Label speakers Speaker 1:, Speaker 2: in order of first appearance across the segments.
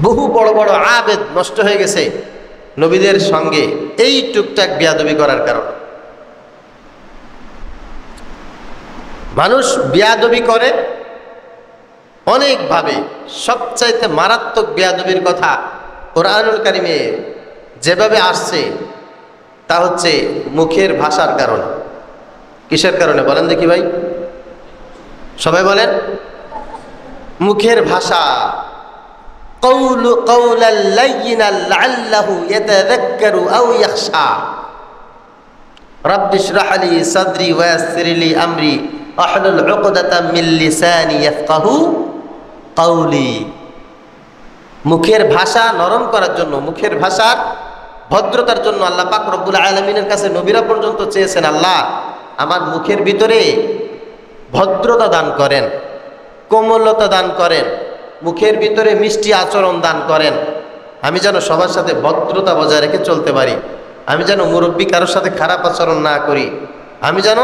Speaker 1: বহু বড় বড় আবেদ নষ্ট হয়ে গেছে নবীদের সঙ্গে এই টুকটাক বিয়াদবি করার কারণে। মানুষ বিয়াদবি করে অনেকভাবে। সবচাইতে মারাত্মক বিয়াদবির কথা কোরআনুল কারিমে যেভাবে আসছে তা হচ্ছে মুখের ভাষার কারণে। কিসের কারণে বলেন দেখি ভাই, সবাই বলেন। মুখের ভাষা। কওলাল লাইয়িনাল লাআল্লাহু ইয়াতাযাক্কারু আও ইয়াখশা। রাব্বি ইশরাহ লি সাদরি ওয়া ইয়াসসির লি আমরি আহলুল উকদাতাম মিন লিসানি ইয়াফকাহু কওলি। মুখের ভাষা নরম করার জন্য, মুখের ভাষার ভদ্রতার জন্য আল্লাহ পাক রব্বুল আলামিনের কাছে নবীরা পর্যন্ত চেয়েছেন, আল্লাহ আমার মুখের ভিতরে ভদ্রতা দান করেন, কোমলতা দান করেন, মুখের ভিতরে মিষ্টি আচরণ দান করেন। আমি যেন সবার সাথে ভদ্রতা বজায় রেখে চলতে পারি, আমি যেন মুরব্বী কারোর সাথে খারাপ আচরণ না করি, আমি যেন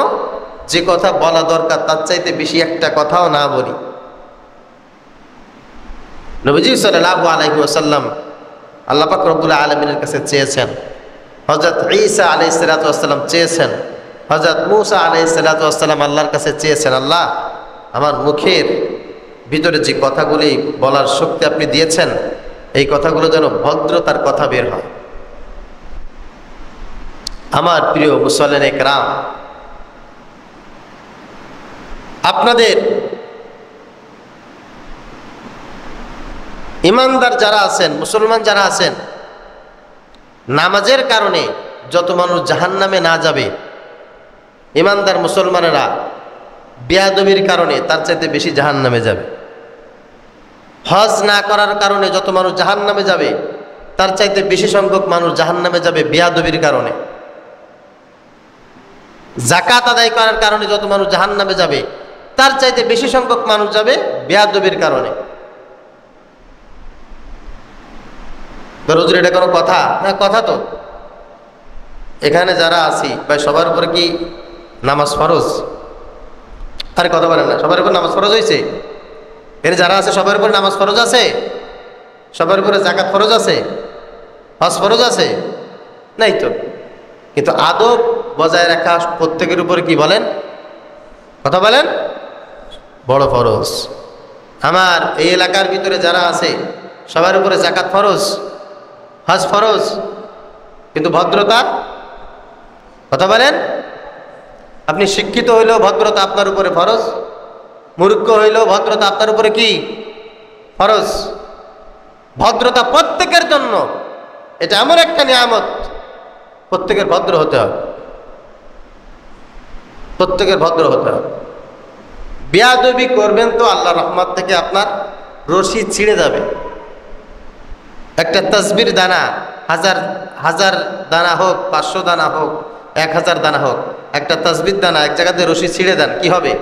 Speaker 1: যে কথা বলা দরকার তার চাইতে বেশি একটা কথাও না বলি। নবীজি সাল্লাল্লাহু আলাইহি ওয়াসাল্লাম আল্লাহ পাক রব্বুল আলামিনের কাছে চেয়েছেন, হযরত ঈসা আলাইহিস সালাতু ওয়াস সালাম চেয়েছেন, হযরত মূসা আলাইহিস সালাতু ওয়াস সালাম আল্লাহর কাছে চেয়েছেন, আল্লাহ আমার মুখের ভিতরে যে কথাগুলি বলার শক্তি আপনি দিয়েছেন এই কথাগুলো যেন ভদ্রতার কথা বের হয়। আমার প্রিয় মুসল্লিনে কেরাম, আপনাদের ইমানদার যারা আছেন, মুসলমান যারা আছেন, নামাজের কারণে যত মানুষ জাহান্নামে না যাবে, ইমানদার মুসলমানেরা বেয়াদবির কারণে তার চাইতে বেশি জাহান্নামে যাবে। হজ না করার কারণে যত মানুষ জাহান্নামে যাবে তার চাইতে বেশি সংখ্যক মানুষ জাহান্নামে যাবে বেয়াদবির কারণে। যাকাত আদায় করার কারণে যত মানুষ জাহান্নামে যাবে তার চাইতে বেশি সংখ্যক মানুষ যাবে বেয়াদবির কারণে। হুজুর এটা কোনো কথা না? কথা তো। এখানে যারা আছি ভাই সবার উপরে কি নামাজ ফরজ? আরে কথা বলেন না, সবার উপর নামাজ ফরজ হয়েছে? এখানে যারা আছে সবার উপর নামাজ ফরজ আছে? সবার উপরে যাকাত ফরজ আছে? হজ ফরজ আছে? নাই তো। কিন্তু আদব বজায় রাখা প্রত্যেকের উপরে কি বলেন? কথা বলেন, বড় ফরজ। আমার এই এলাকার ভিতরে যারা আছে সবার উপরে যাকাত ফরজ, হজ ফরজ, কিন্তু ভদ্রতা, কথা বলেন, আপনি শিক্ষিত হইলেও ভদ্রতা আপনার উপরে ফরজ, মূর্খ হইলেও ভদ্রতা আপনার উপরে কি ফরজ। ভদ্রতা প্রত্যেকের জন্য, এটা এমন একটা নিয়ামত, প্রত্যেকের ভদ্র হতে হবে, প্রত্যেকের ভদ্র হতে হবে। বেয়াদবি করবেন তো আল্লাহর রহমত থেকে আপনার রশি ছিঁড়ে যাবে। একটা তাসবির দানা হাজার হাজার দানা হোক, 500 দানা হোক, 1000 দানা হোক, একটা তাসবির দানা এক জায়গাতে রশি ছিঁড়ে দেন, কি হবে?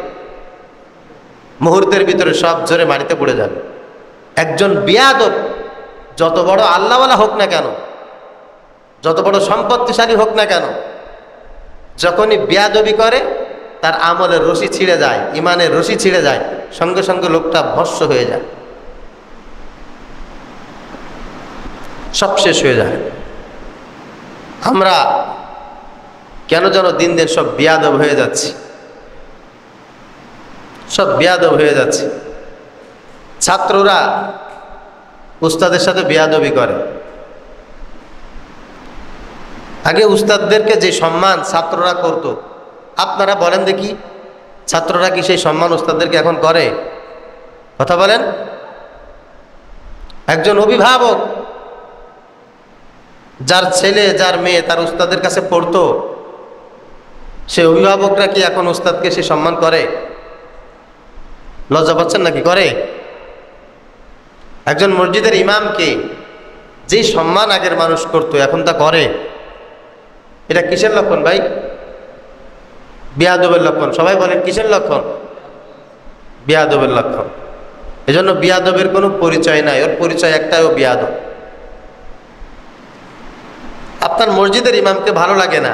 Speaker 1: মুহূর্তের ভিতরে সব জোরে মাটিতে পড়ে যাবে। একজন বেয়াদব যত বড় আল্লাহওয়ালা হোক না কেন, যত বড় সম্পত্তিশালী হোক না কেন, যখনই বেয়াদবি করে তার আমলের রশি ছিঁড়ে যায়, ইমানের রশি ছিঁড়ে যায়, সঙ্গে সঙ্গে লোকটা ভস্ম হয়ে যায়, সব শেষ হয়ে যায়। আমরা কেন যেন দিন দিন সব বেয়াদব হয়ে যাচ্ছি, সব বেয়াদব হয়ে যাচ্ছে। ছাত্ররা উস্তাদের সাথে বেয়াদবি করে। আগে উস্তাদদেরকে যে সম্মান ছাত্ররা করত, আপনারা বলেন দেখি ছাত্ররা কি সেই সম্মান উস্তাদদেরকে এখন করে? কথা বলেন। একজন অভিভাবক যার ছেলে যার মেয়ে তার উস্তাদের কাছে পড়তো, সে অভিভাবকরা কি এখন উস্তাদকে সে সম্মান করে? লজ্জা পাচ্ছেন নাকি? করে? একজন মসজিদের ইমামকে যে সম্মান আগের মানুষ করতো এখন তা করে? এটা কিসের লক্ষণ ভাই? বেয়াদবের লক্ষণ। সবাই বলেন কিসের লক্ষণ? বেয়াদবের লক্ষণ। এজন্য বেয়াদবের কোনো পরিচয় নাই, ওর পরিচয় একটাই, ও বেয়াদব। আপনার মসজিদের ইমামকে ভালো লাগে না,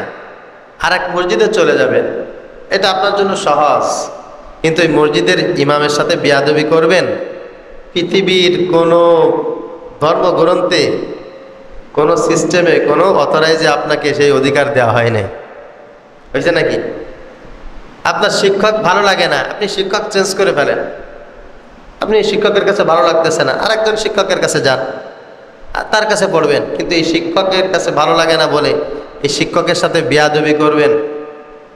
Speaker 1: আর এক মসজিদে চলে যাবেন, এটা আপনার জন্য সহজ। কিন্তু এই মসজিদের ইমামের সাথে বেয়াদবি করবেন, পৃথিবীর কোনো ধর্মগ্রন্থে কোনো সিস্টেমে কোনো অথরাইজে আপনাকে সেই অধিকার দেওয়া হয় নাই। হয়েছে নাকি? আপনার শিক্ষক ভালো লাগে না, আপনি শিক্ষক চেঞ্জ করে ফেলেন। আপনি শিক্ষকের কাছে ভালো লাগতেছে না, আরেকজন শিক্ষকের কাছে যান, তার কাছে পড়বেন। কিন্তু এই শিক্ষকের কাছে ভালো লাগে না বলে এই শিক্ষকের সাথে বেয়াদবি করবেন,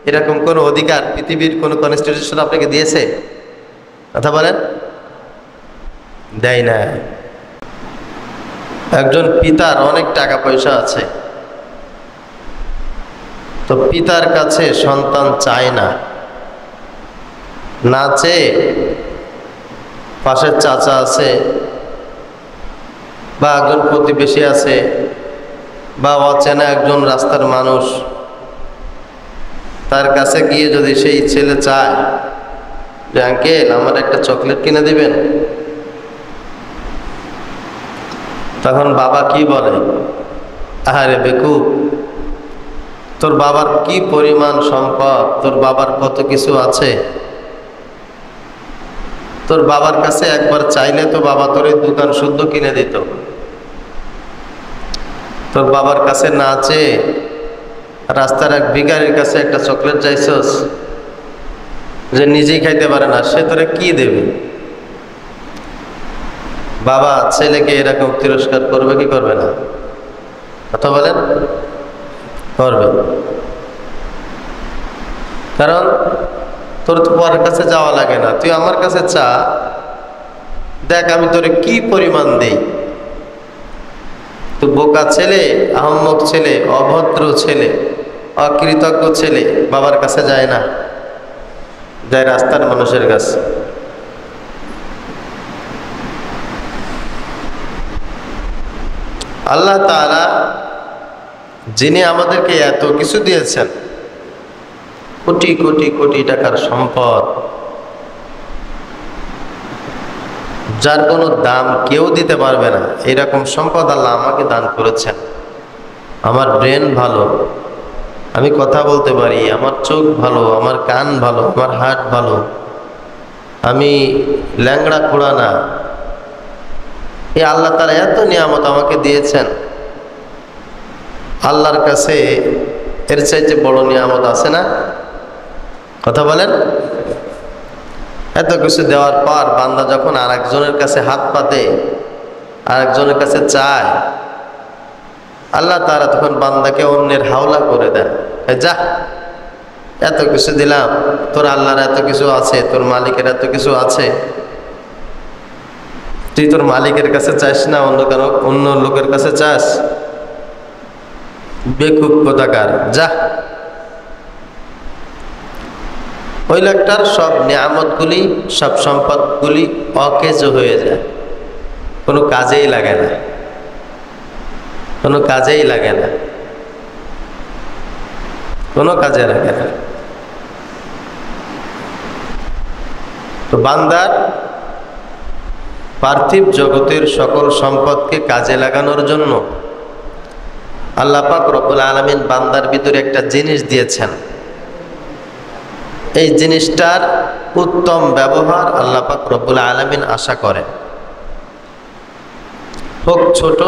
Speaker 1: এরকম কোনো অধিকার পৃথিবীর কোনো কনস্টিটিউশন আপনাকে দিয়েছে? কথা বলেন, দেয় না। একজন পিতার অনেক টাকা পয়সা আছে, তো পিতার কাছে সন্তান চায় না, না চেয়ে পাশের চাচা আছে বা একজন প্রতিবেশী আছে বা অচেনা একজন রাস্তার মানুষ, তার কাছে গিয়ে যদি সেই ছেলে চায় যে আঙ্কেল আমার একটা চকলেট কিনে দিবেন, তখন বাবা কি বলে? আহারে বেকুব, তোর বাবার কি পরিমাণ সম্পদ, তোর বাবার কত কিছু আছে, তোর বাবার কাছে একবার চাইলে তো বাবা তোর এই দোকান শুদ্ধ কিনে দিত। তোর বাবার কাছে না চেয়ে রাস্তার এক ভিখারির কাছে একটা চকলেট চাইছস, যে নিজেই খাইতে পারে না, সে তোরে কি দেবে? বাবা ছেলেকে এরকম তিরস্কার করবে কি করবে না? কথা বলেন, করবে। কারণ তোর তো পরের কাছে যাওয়া লাগে না, তুই আমার কাছে চা, দেখ আমি তোরে কি পরিমাণ দেই। তো বোকা ছেলে, আহম্মক ছেলে, অভদ্র ছেলে, অকৃতজ্ঞ ছেলে বাবার কাছে যায় না, যায় রাস্তার মানুষের কাছে। আল্লাহ তাআলা যিনি আমাদেরকে এত কিছু দিয়েছেন, কোটি কোটি কোটি টাকার সম্পদ, যার কোনো দাম কেউ দিতে পারবে না, এরকম সম্পদ আল্লাহ আমাকে দান করেছেন। আমার ব্রেন ভালো, আমি কথা বলতে পারি, আমার চোখ ভালো, আমার কান ভালো, আমার হার্ট ভালো, আমি ল্যাংড়া খোড়া না। এই আল্লাহ তাআলা এত নিয়ামত আমাকে দিয়েছেন, আল্লাহর কাছে এর চাইতে বড় নিয়ামত আছে না? কথা বলেন। এত কিছু দেওয়ার পর বান্দা যখন আরেকজনের কাছে হাত পাতে, আরেকজনের কাছে চায়, আল্লাহ তাআলা তখন বান্দাকে অন্যের হাওলা করে দেন। যা, এত কিছু দিলাম, তোর আল্লাহর এত কিছু আছে, তোর মালিকের এত কিছু আছে, তুই তোর মালিকের কাছে চাস না, অন্য লোকের কাছে চাস? বেকুব কোথাকার, যা। ওই লোকটার সব নিয়ামতগুলি, সব সম্পদগুলি অকেজ হয়ে যায়, কোনো কাজেই লাগে না, কোনো কাজেই লাগে না, কোনো কাজে লাগে না। তো বান্দার পার্থিব জগতের সকল সম্পদকে কাজে লাগানোর জন্য আল্লাহ পাক রব্বুল আলামিন বান্দার ভিতরে একটা জিনিস দিয়েছেন। এই জিনিসটার উত্তম ব্যবহার আল্লাহ পাক রব্বুল আলামিন আশা করেন। হোক ছোট,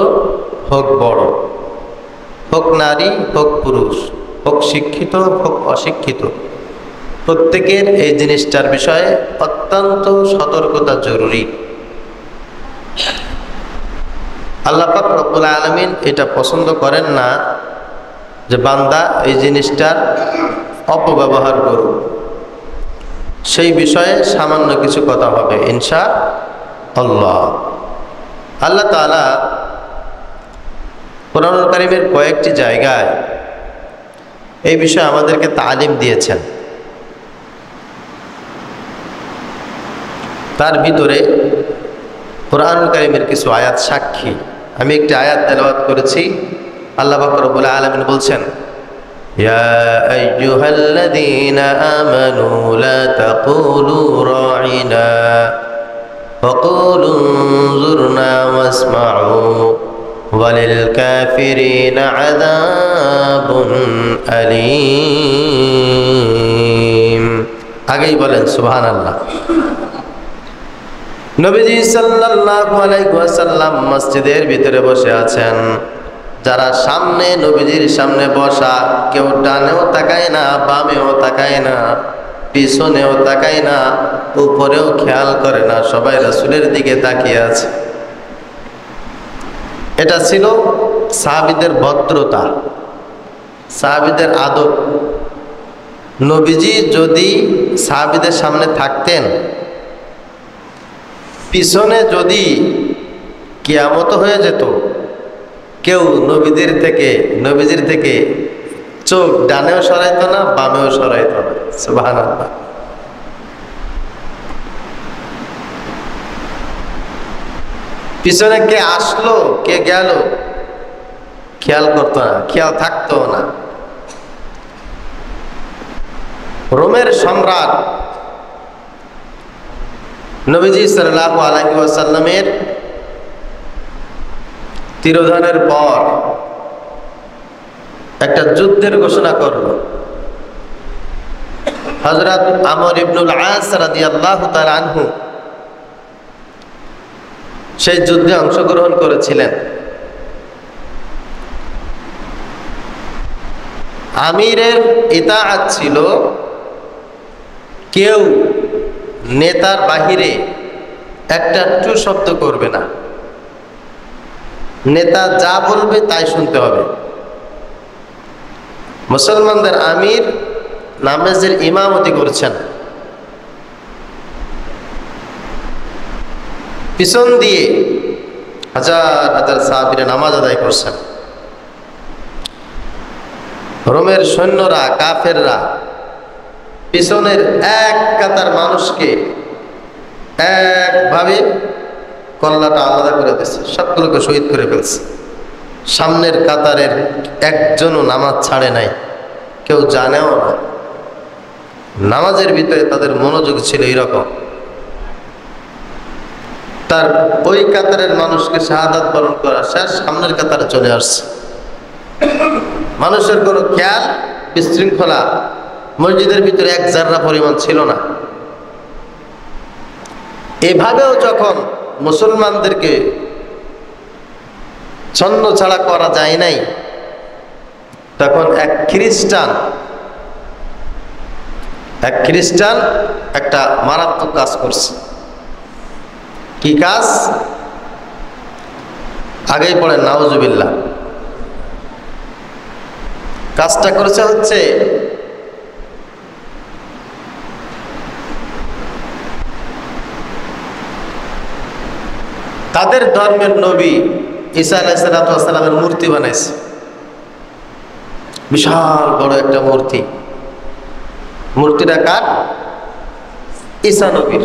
Speaker 1: হোক বড়, হোক নারী, হোক পুরুষ, হোক শিক্ষিত, হোক অশিক্ষিত, প্রত্যেকের এই জিনিসটার বিষয়ে অত্যন্ত সতর্কতা জরুরি। আল্লাহ পাক রব্বুল আলামিন এটা পছন্দ করেন না যে বান্দা এই জিনিসটার অপব্যবহার করুক। সেই বিষয়ে সামান্য কিছু কথা হবে ইনশাআল্লাহ। আল্লাহ তাআলা কোরআনুল কারীমের কয়েকটি জায়গায় এই বিষয়ে আমাদেরকে তালিম দিয়েছেন। তার ভিতরে কোরআনুল কারীমের কিছু আয়াত সাক্ষী। আমি একটি আয়াত তেলাওয়াত করেছি। আল্লাহ পাক রব্বুল আলামিন বলছেন, ইয়া আইয়ুহাল্লাযীনা আমানু লা তাকুলু রাঈনা ওয়া কুলু যুরনা ওয়াসমাউ ওয়ালিল কাফিরিনা আযাবুন আলীম। আগেই বলেন সুবহানাল্লাহ। নবীজি সাল্লাল্লাহু আলাইহি ওয়াসাল্লাম মসজিদের ভিতরে বসে আছেন। যারা সামনে নবীজির সামনে বসা, কেউ ডানেও তাকায় না, বামেও তাকায় না, পিছনেও তাকায় না, উপরেও খেয়াল করে না, সবাই রাসূলের দিকে তাকিয়ে আছে। এটা ছিল সাহাবীদের ভদ্রতা, সাহাবীদের আদব। নবীজি যদি সাহাবীদের সামনে থাকতেন, পিছনে যদি কিয়ামত হয়ে যেত, কেউ নবীজির থেকে চোখ ডানেও সরাইতো না, বামেও সরাইতো না। সুবহানাল্লাহ। পিছনে কে আসলো কে গেল খেয়াল করতো না, খেয়াল থাকতো না। রোমের সম্রাট নবীজি সাল্লাল্লাহু আলাইহি ওয়াসাল্লামের তিরোধানের পর একটা যুদ্ধের ঘোষণা করলো। হযরত আমর ইবনুল আস রাদিয়াল্লাহু তাআলা আনহু সেই যুদ্ধে অংশগ্রহণ করেছিলেন। আমিরের ইতাআত ছিল কেউ নেতার বাহিরে একটা টু শব্দ করবে না, নেতা যা বলবে তাই শুনতে হবে। মুসলমানদের আমির নামাজের ইমামতি করছেন, পিছন দিয়ে হাজার হাজার সাহাবীরা নামাজ আদায় করছেন। রোমের সৈন্যরা, কাফেররা পিছনের এক কাতার মানুষকে একভাবে কল্লাটা আলাদা করে দিচ্ছে, সবগুলোকে শহীদ করে ফেলছে। সামনের কাতারের একজনও নামাজ ছাড়ে নাই, কেউ জানেও না। নামাজের ভিতরে তাদের মনোযোগ ছিল এইরকম। তার ওই কাতারের মানুষকে শাহাদাত বরণ করা শেষ, সামনের কাতারে চলে আসছে। মানুষের কোনো খেয়াল, বিশৃঙ্খলা মসজিদের ভিতরে এক জাররা পরিমাণ ছিল না। এভাবেও যখন মুসলমানদেরকে ছন্ন ছাড়া করা যায় নাই, তখন এক খ্রিস্টান একটা মারাত্মক কাজ করছে। কি কাজ? আগেই পড়েন নাউজুবিল্লাহ। কাজটা করেছে হচ্ছে তাদের ধর্মের নবী ঈসা আলাইহিস সালামের মূর্তি বানাইছে, বিশাল বড় একটা মূর্তি। মূর্তিটা কার? ঈসা নবীর।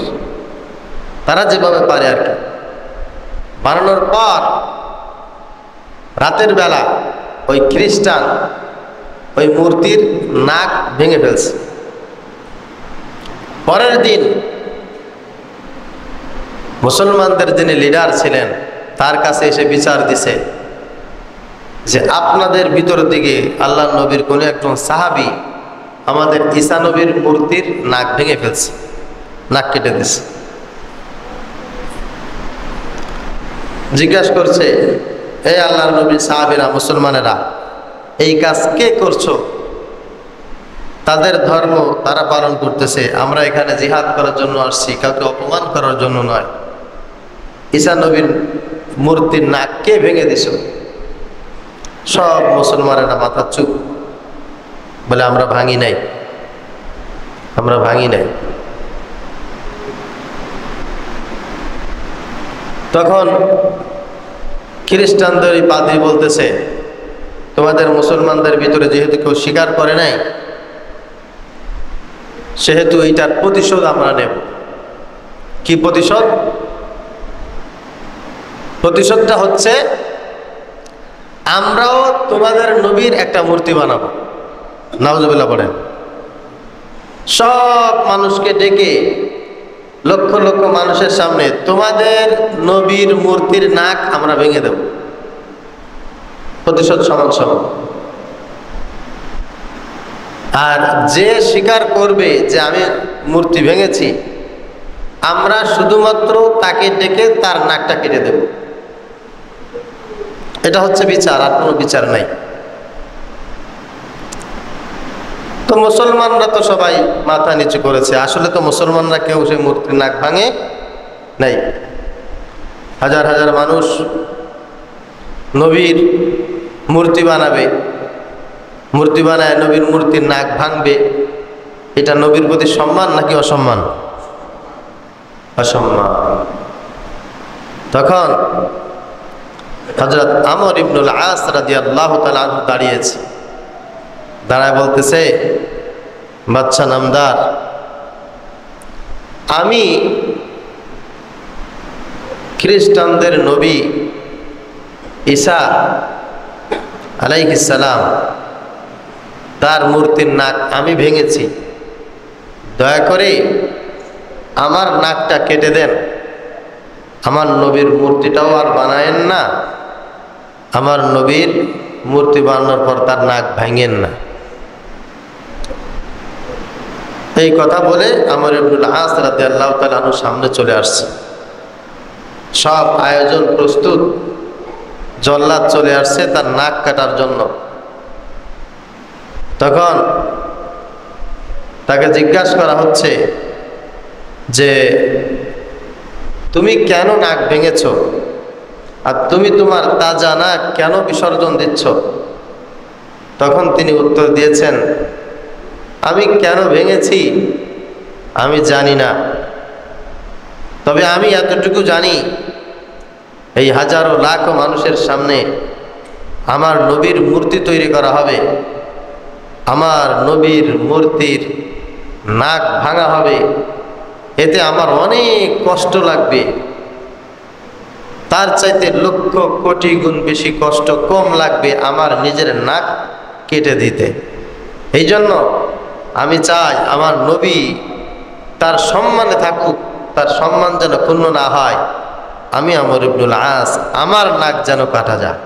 Speaker 1: তারা যেভাবে পারে আর কি। বানানোর পর রাতের বেলা ওই খ্রিস্টান ওই মূর্তির নাক ভেঙে ফেলছে। পরের দিন মুসলমানদের যিনি লিডার ছিলেন তার কাছে এসে বিচার দিছে যে আপনাদের ভিতর দিকে আল্লাহ নবীর কোন একজন সাহাবী আমাদের ঈসা নবীর মূর্তির নাক ভেঙে ফেলছে, নাক কেটে দিছে। জিজ্ঞাসা করছে, এই আল্লাহর নবীর সাহাবীরা, মুসলমানেরা, এই কাজ কে করছো? তাদের ধর্ম তারা পালন করতেছে, আমরা এখানে জিহাদ করার জন্য আসছি, কাউকে অপমান করার জন্য নয়। ঈসা নবীর মূর্তির নাক কে ভেঙে দিছ? সব মুসলমানেরা মাথা চুপ, বলে আমরা ভাঙি নাই, আমরা ভাঙি নাই। তখন খ্রিস্টানদের পাদ্রী বলতেছে, তোমাদের মুসলমানদের ভিতরে যেহেতু কেউ স্বীকার করে নাই, সেহেতু এইটার প্রতিশোধ আমরা নেব। কি প্রতিশোধ? প্রতিশোধটা হচ্ছে আমরাও তোমাদের নবীর একটা মূর্তি বানাবো। নাউজুবিল্লাহ পড়েন। সব মানুষকে ডেকে লক্ষ লক্ষ মানুষের সামনে তোমাদের নবীর মূর্তির নাক আমরা ভেঙে দেব। প্রতিশোধ সমান সমান। আর যে স্বীকার করবে যে আমি মূর্তি ভেঙেছি, আমরা শুধুমাত্র তাকে ডেকে তার নাকটা কেটে দেব। এটা হচ্ছে বিচার, আর কোনো বিচার নাই। তো মুসলমানরা তো সবাই মাথা নিচু করেছে। আসলে তো মুসলমানরা কেউ সেই মূর্তির নাক ভাঙে নাই। হাজার হাজার মানুষ নবীর মূর্তি বানাবে, মূর্তি বানায় নবীর মূর্তির নাক ভাঙবে। এটা নবীর প্রতি সম্মান নাকি অসম্মান? অসম্মান। তখন হযরত আমর ইবনুল আস রাদিয়াল্লাহু তাআলা আনহু দাঁড়িয়েছে, দাঁড়ায় বলতেছে, বাদশা নামদার, আমি খ্রিস্টানদের নবী ঈসা আলাইহিস সালাম তার মূর্তির নাক আমি ভেঙেছি, দয়া করে আমার নাকটা কেটে দেন, আমার নবীর মূর্তিটাও আর বানায়েন না, আমার নবীর মূর্তি বানানোর পর তার নাক ভাঙেন না। এই কথা বলে আমর ইবনুল আস রাদিয়াল্লাহু তাআলা আনহু সামনে চলে আসছে। সব আয়োজন প্রস্তুত, জল্লাদ চলে আসছে তার নাক কাটার জন্য। তখন তাকে জিজ্ঞাসা করা হচ্ছে যে তুমি কেন নাক ভেঙেছ, আর তুমি তোমার তাজা নাক কেন বিসর্জন দিচ্ছ? তখন তিনি উত্তর দিয়েছেন, আমি কেন ভেঙেছি আমি জানি না, তবে আমি এতটুকু জানি, এই হাজারো লাখ মানুষের সামনে আমার নবীর মূর্তি তৈরি করা হবে, আমার নবীর মূর্তির নাক ভাঙা হবে, এতে আমার অনেক কষ্ট লাগবে, তার চাইতে লক্ষ কোটি গুণ বেশি কষ্ট কম লাগবে আমার নিজের নাক কেটে দিতে। এই জন্য আমি চাই আমার নবী তার সম্মানে থাকুক, তার সম্মান যেন ক্ষুণ্ণ না হয়। আমি আমর ইবনুল আস আমার নাক যেন কাটা যায়।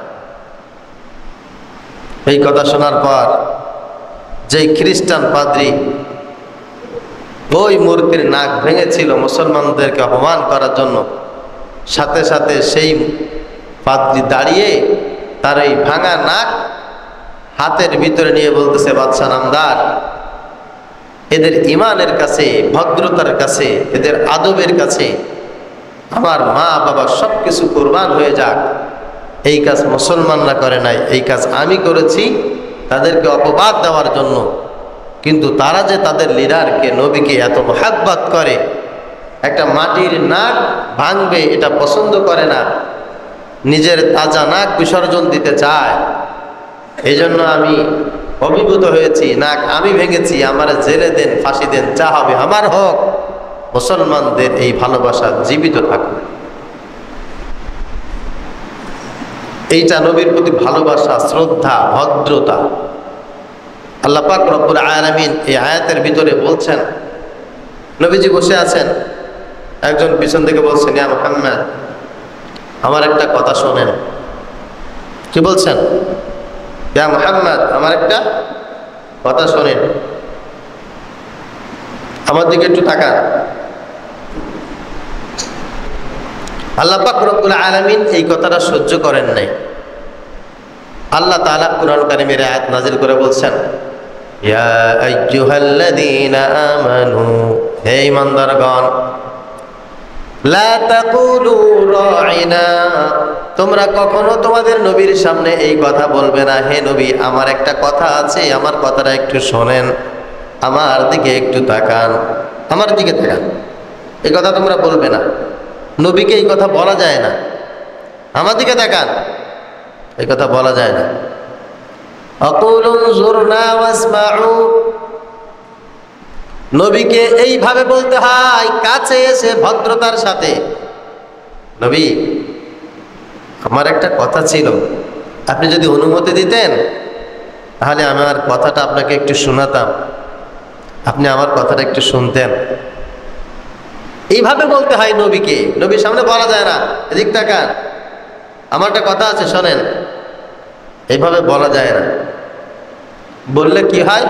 Speaker 1: এই কথা শোনার পর যেই খ্রিস্টান পাদ্রী ওই মূর্তির নাক ভেঙেছিল মুসলমানদেরকে অপমান করার জন্য, সাথে সাথে সেই পাদ্রী দাঁড়িয়ে তার এই ভাঙা নাক হাতের ভিতরে নিয়ে বলতেছে, বাদশা নামদার, এদের ইমানের কাছে, ভদ্রতার কাছে, এদের আদবের কাছে আমার মা বাবা সব কিছু কুরবান হয়ে যাক, এই কাজ মুসলমানরা করে নাই, এই কাজ আমি করেছি তাদেরকে অপবাদ দেওয়ার জন্য। কিন্তু তারা যে তাদের লিডারকে, নবীকে এত মহাব্বত করে, একটা মাটির নাক ভাঙবে এটা পছন্দ করে না, নিজের তাজা নাক বিসর্জন দিতে চায়। এই জন্য আমি অভিভূত হয়েছি, নাক আমি ভেঙেছি, আমার জেলে দেন, ফাঁসি দেন, যা হবে আমার হোক, মুসলমানদের এই ভালোবাসা জীবিত থাকুক। এইটা নবীর প্রতি ভালোবাসা, শ্রদ্ধা, ভদ্রতা। আল্লাহ পাক রব্বুল আলামিন এই আয়াতের ভিতরে বলছেন, নবীজি বসে আছেন, একজন পিছন থেকে বলছেন, ইয়া মুহাম্মদ, আমার একটা কথা শোনেন। কি বলছেন? ইয়া মুহাম্মদ, আমার একটা কথা শোনেন, আমার দিকে একটু তাকান। আল্লাহ পাক রব্বুল আলামিন এই কথাটা সহ্য করেন নাই। আল্লাহ তাআলা কুরআন কারীমের আয়াত নাযিল করে বলছেন, ইয়া আইয়ুহাল্লাযীনা আমানু, হে ঈমানদারগণ, লা তাকুলু রাঈনা, তোমরা কখনো তোমাদের নবীর সামনে এই কথা বলবে না, হে নবী আমার একটা কথা আছে, আমার কথাটা একটু শোনেন, আমার দিকে একটু তাকান, আমার দিকে তাকান। এই কথা তোমরা বলবে না, নবীকে এই কথা বলা যায় না, আমার দিকে তাকান, এই কথা বলা যায় না। আকুলু যুরনা ওয়াসমাউ, নবীকে এইভাবে বলতে হয়, কাছে এসে ভদ্রতার সাথে, নবী আমার একটা কথা ছিল, আপনি যদি অনুমতি দিতেন তাহলে আমার কথাটা আপনাকে একটু শোনাতাম, আপনি আমার কথাটা একটু শুনতেন। এইভাবে বলতে হয় নবীকে, নবীর সামনে বলা যায় না, এদিক তাকান, আমার একটা কথা আছে শোনেন, এইভাবে বলা যায় না। বললে কি হয়?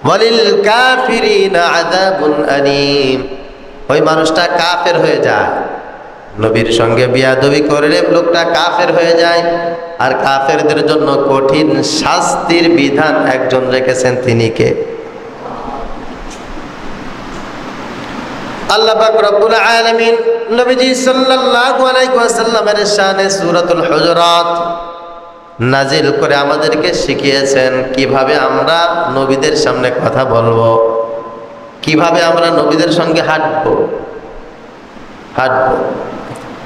Speaker 1: ওয়ালিল কাফিরিনা আযাবুন আলীম, ওই মানুষটা কাফের হয়ে যায়। নবীর সঙ্গে বিয়াদবি করলে লোকটা কাফের হয়ে যায়। আর কাফেরদের জন্য কঠিন শাস্তির বিধান একজন রেখেছেন, তিনি কে? আল্লাহ পাক রব্বুল আলামিন নবীজি সাল্লাল্লাহু আলাইহি ওয়াসাল্লামের শানে সূরাতুল হুজুরাত নাজিল করে আমাদেরকে শিখিয়েছেন কিভাবে আমরা নবীদের সামনে কথা বলবো, কিভাবে আমরা নবীদের সঙ্গে হাঁটবো।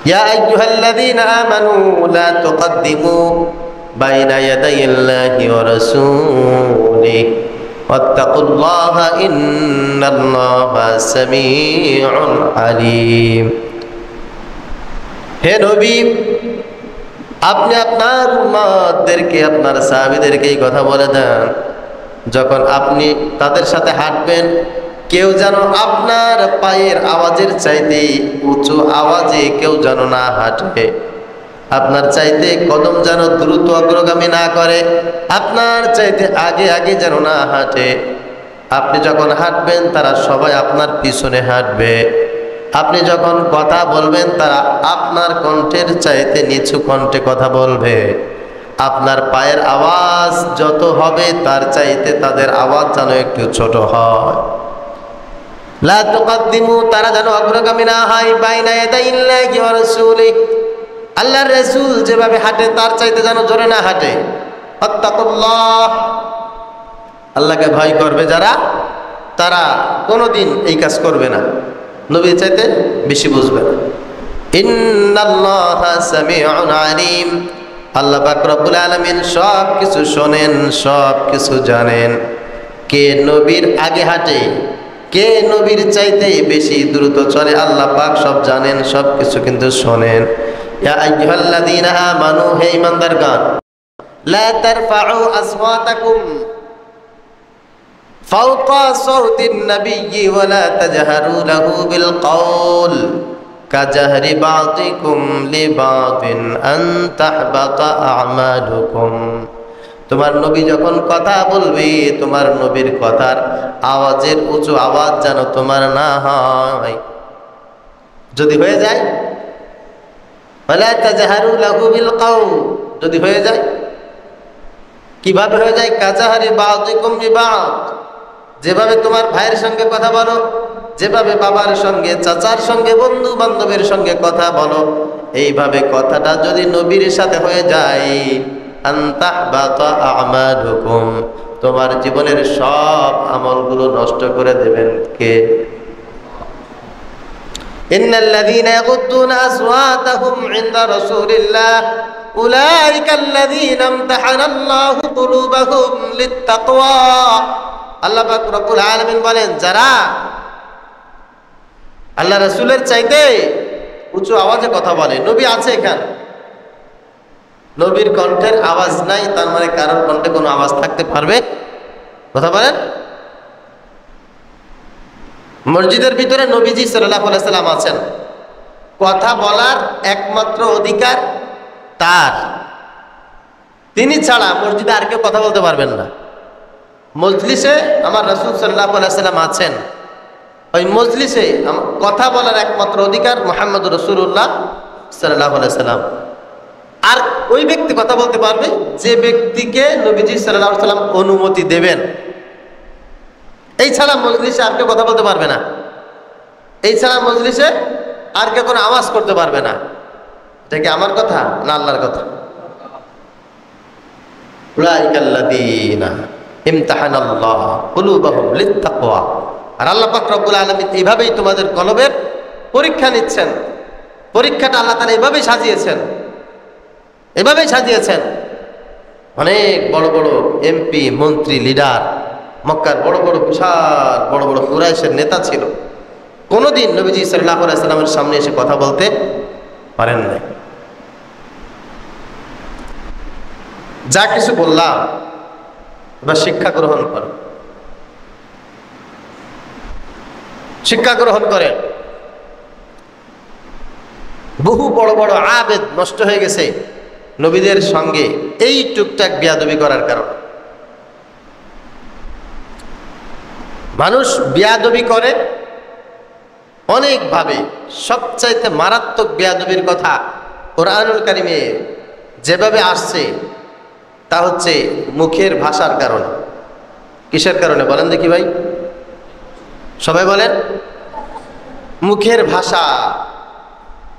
Speaker 1: ইয়া আইয়ুহাল্লাযীনা আমানু লা তুকদ্দিমু বাইনা ইয়াদাইল্লাহি ওয়া রাসূলিহি ওয়াত্তাকুল্লাহা ইন্নাল্লাহা সামিউন আলীম। হে নবী, আপনি আপনার উম্মতদেরকে, আপনার সাহাবীদেরকে এই কথা বলে দেন, যখন আপনি তাদের সাথে হাঁটবেন, কেউ যেন আপনার পায়ের আওয়াজের চাইতে উঁচু আওয়াজে কেউ যেন না হাঁটে, আপনার চাইতে কদম যেন দ্রুত অগ্রগামী না করে, আপনার চাইতে আগে আগে যেন না হাঁটে। আপনি যখন হাঁটবেন তারা সবাই আপনার পিছনে হাঁটবে। আপনি যখন কথা বলবেন তারা আপনার কণ্ঠের চাইতে নিচু কণ্ঠে কথা বলবে। আপনার পায়ের আওয়াজ যত হবে তার চাইতে তাদের আওয়াজ যেন একটু ছোট হয়। লা তুকদ্দিমু, তারা যেন অগ্রগামী না হয়, বাইনা ইয়াদাইল্লাহি ওয়া রাসূলিহি, আল্লাহর রাসূল যেভাবে হাঁটে তার চাইতে যেন জোরে না হাঁটে। আত্তাকুল্লাহ, আল্লাহকে ভয় করবে যারা, তারা কোনোদিন এই কাজ করবে না, নবীর চাইতে বেশি বুঝবে না। ইন্নাল্লাহা সামিউন আলীম, আল্লাহ পাক রব্বুল আলামিন সব কিছু শোনেন, সব কিছু জানেন। কে নবীর আগে হাঁটে, কে নবীর চাইতে বেশি দ্রুত চলে, আল্লাহ পাক সব জানেন, সব কিছু কিন্তু শোনেন। ইয়া আইয়ুহাল্লাযীনা আমানু, হে ঈমানদারগণ, লা তারফাউ আসওয়াতাকুম ফাওকা সাওতিন নাবিয়্যি ওয়া লা তাজহারু লাহু বিল কওল কাজাহরি বাযিকুম লিবাযিন আন তাহবাতা আমালুকুম। তোমার নবী যখন কথা বলবে, তোমার নবীর কথার আওয়াজের উঁচু আওয়াজ যেন তোমার না হয়। যদি হয়ে যায়, ওয়ালা তাজহারু লাহু বিল কওল, যদি হয়ে যায়, কিভাবে হয়ে যায়? কাজাহরি বাযিকুম লিবাযিন, যেভাবে তোমার ভাইয়ের সঙ্গে কথা বলো, যেভাবে বাবার সঙ্গে, চাচার সঙ্গে, বন্ধু বান্ধবের সঙ্গে কথা বলো, এইভাবে কথাটা যদি নবীর সাথে হয়ে যায়, আনতাহবাতা আমালুকুম, তোমার জীবনের সব আমলগুলো নষ্ট করে দেবেন কে? ইন্নাল্লাযীনা ইয়াগুদ্দুনা আসওয়াতাহুম ইনদা রাসূলিল্লাহ উলাইকাল্লাযীনা ইমতাহানাল্লাহু কুলুবাহুম লিত্তাকওয়া। আল্লাহ পাক রব্বুল আলামিন বলেন, যারা আল্লাহ রাসূলের চাইতে উঁচু আওয়াজে কথা বলে। নবী আছে এখানে, নবীর কণ্ঠের আওয়াজ নাই, তার মানে কারোর কণ্ঠে কোনো আওয়াজ থাকতে পারবে? কথা বলেন। মসজিদের ভিতরে নবীজি সাল্লাল্লাহু আলাইহি সাল্লাম আছেন, কথা বলার একমাত্র অধিকার তার, তিনি ছাড়া মসজিদে আর কেউ কথা বলতে পারবেন না। মজলিসে আমার রাসূল সাল্লাল্লাহু আলাইহি সাল্লাম আছেন, ওই মজলিসে কথা বলার একমাত্র অধিকার মুহাম্মদুর রাসূলুল্লাহ সাল্লাল্লাহু আলাইহি সাল্লাম। আর ওই ব্যক্তি কথা বলতে পারবে যে ব্যক্তিকে নবীজি সাল্লাল্লাহু আলাইহি সাল্লাম অনুমতি দেবেন। এই ছাড়া মজলিসে আর কেউ কথা বলতে পারবে না, এই ছাড়া মজলিসে আর কেউ কোনো আওয়াজ করতে পারবে না। এটা কি আমার কথা না আল্লাহর কথা? উলাইকাল্লাযীনা ইমতাহানাল্লাহু কুলুবাহুম লিত্তাকওয়া। আর আল্লাহ পাক রব্বুল আলামিন এইভাবেই তোমাদের কলবের পরীক্ষা নিচ্ছেন। পরীক্ষাটা আল্লাহ তাআলা এইভাবেই সাজিয়েছেন, এভাবেই সাজিয়েছেন। অনেক বড় বড় এমপি, মন্ত্রী, লিডার, মক্কার বড় বড় বিশাল বড় বড় কুরাইশের নেতা ছিল, কোনোদিন নবীজি সাল্লাল্লাহু আলাইহি সাল্লামের সামনে এসে কথা বলতে পারেন নাই। যা কিছু বললাম এবার শিক্ষা গ্রহণ করো, শিক্ষা গ্রহণ করেন। বহু বড় বড় আবেদ নষ্ট হয়ে গেছে নবীদের সঙ্গে এই টুকটাক বিয়াদবি করার কারণে। মানুষ বিয়াদবি করে অনেকভাবে সবচাইতে মারাত্মক বেয়াদবির কথা কোরআনুল কারিমে যেভাবে আসছে তা হচ্ছে মুখের ভাষার কারণে। কিসের কারণে বলেন দেখি ভাই, সবাই বলেন। মুখের ভাষা।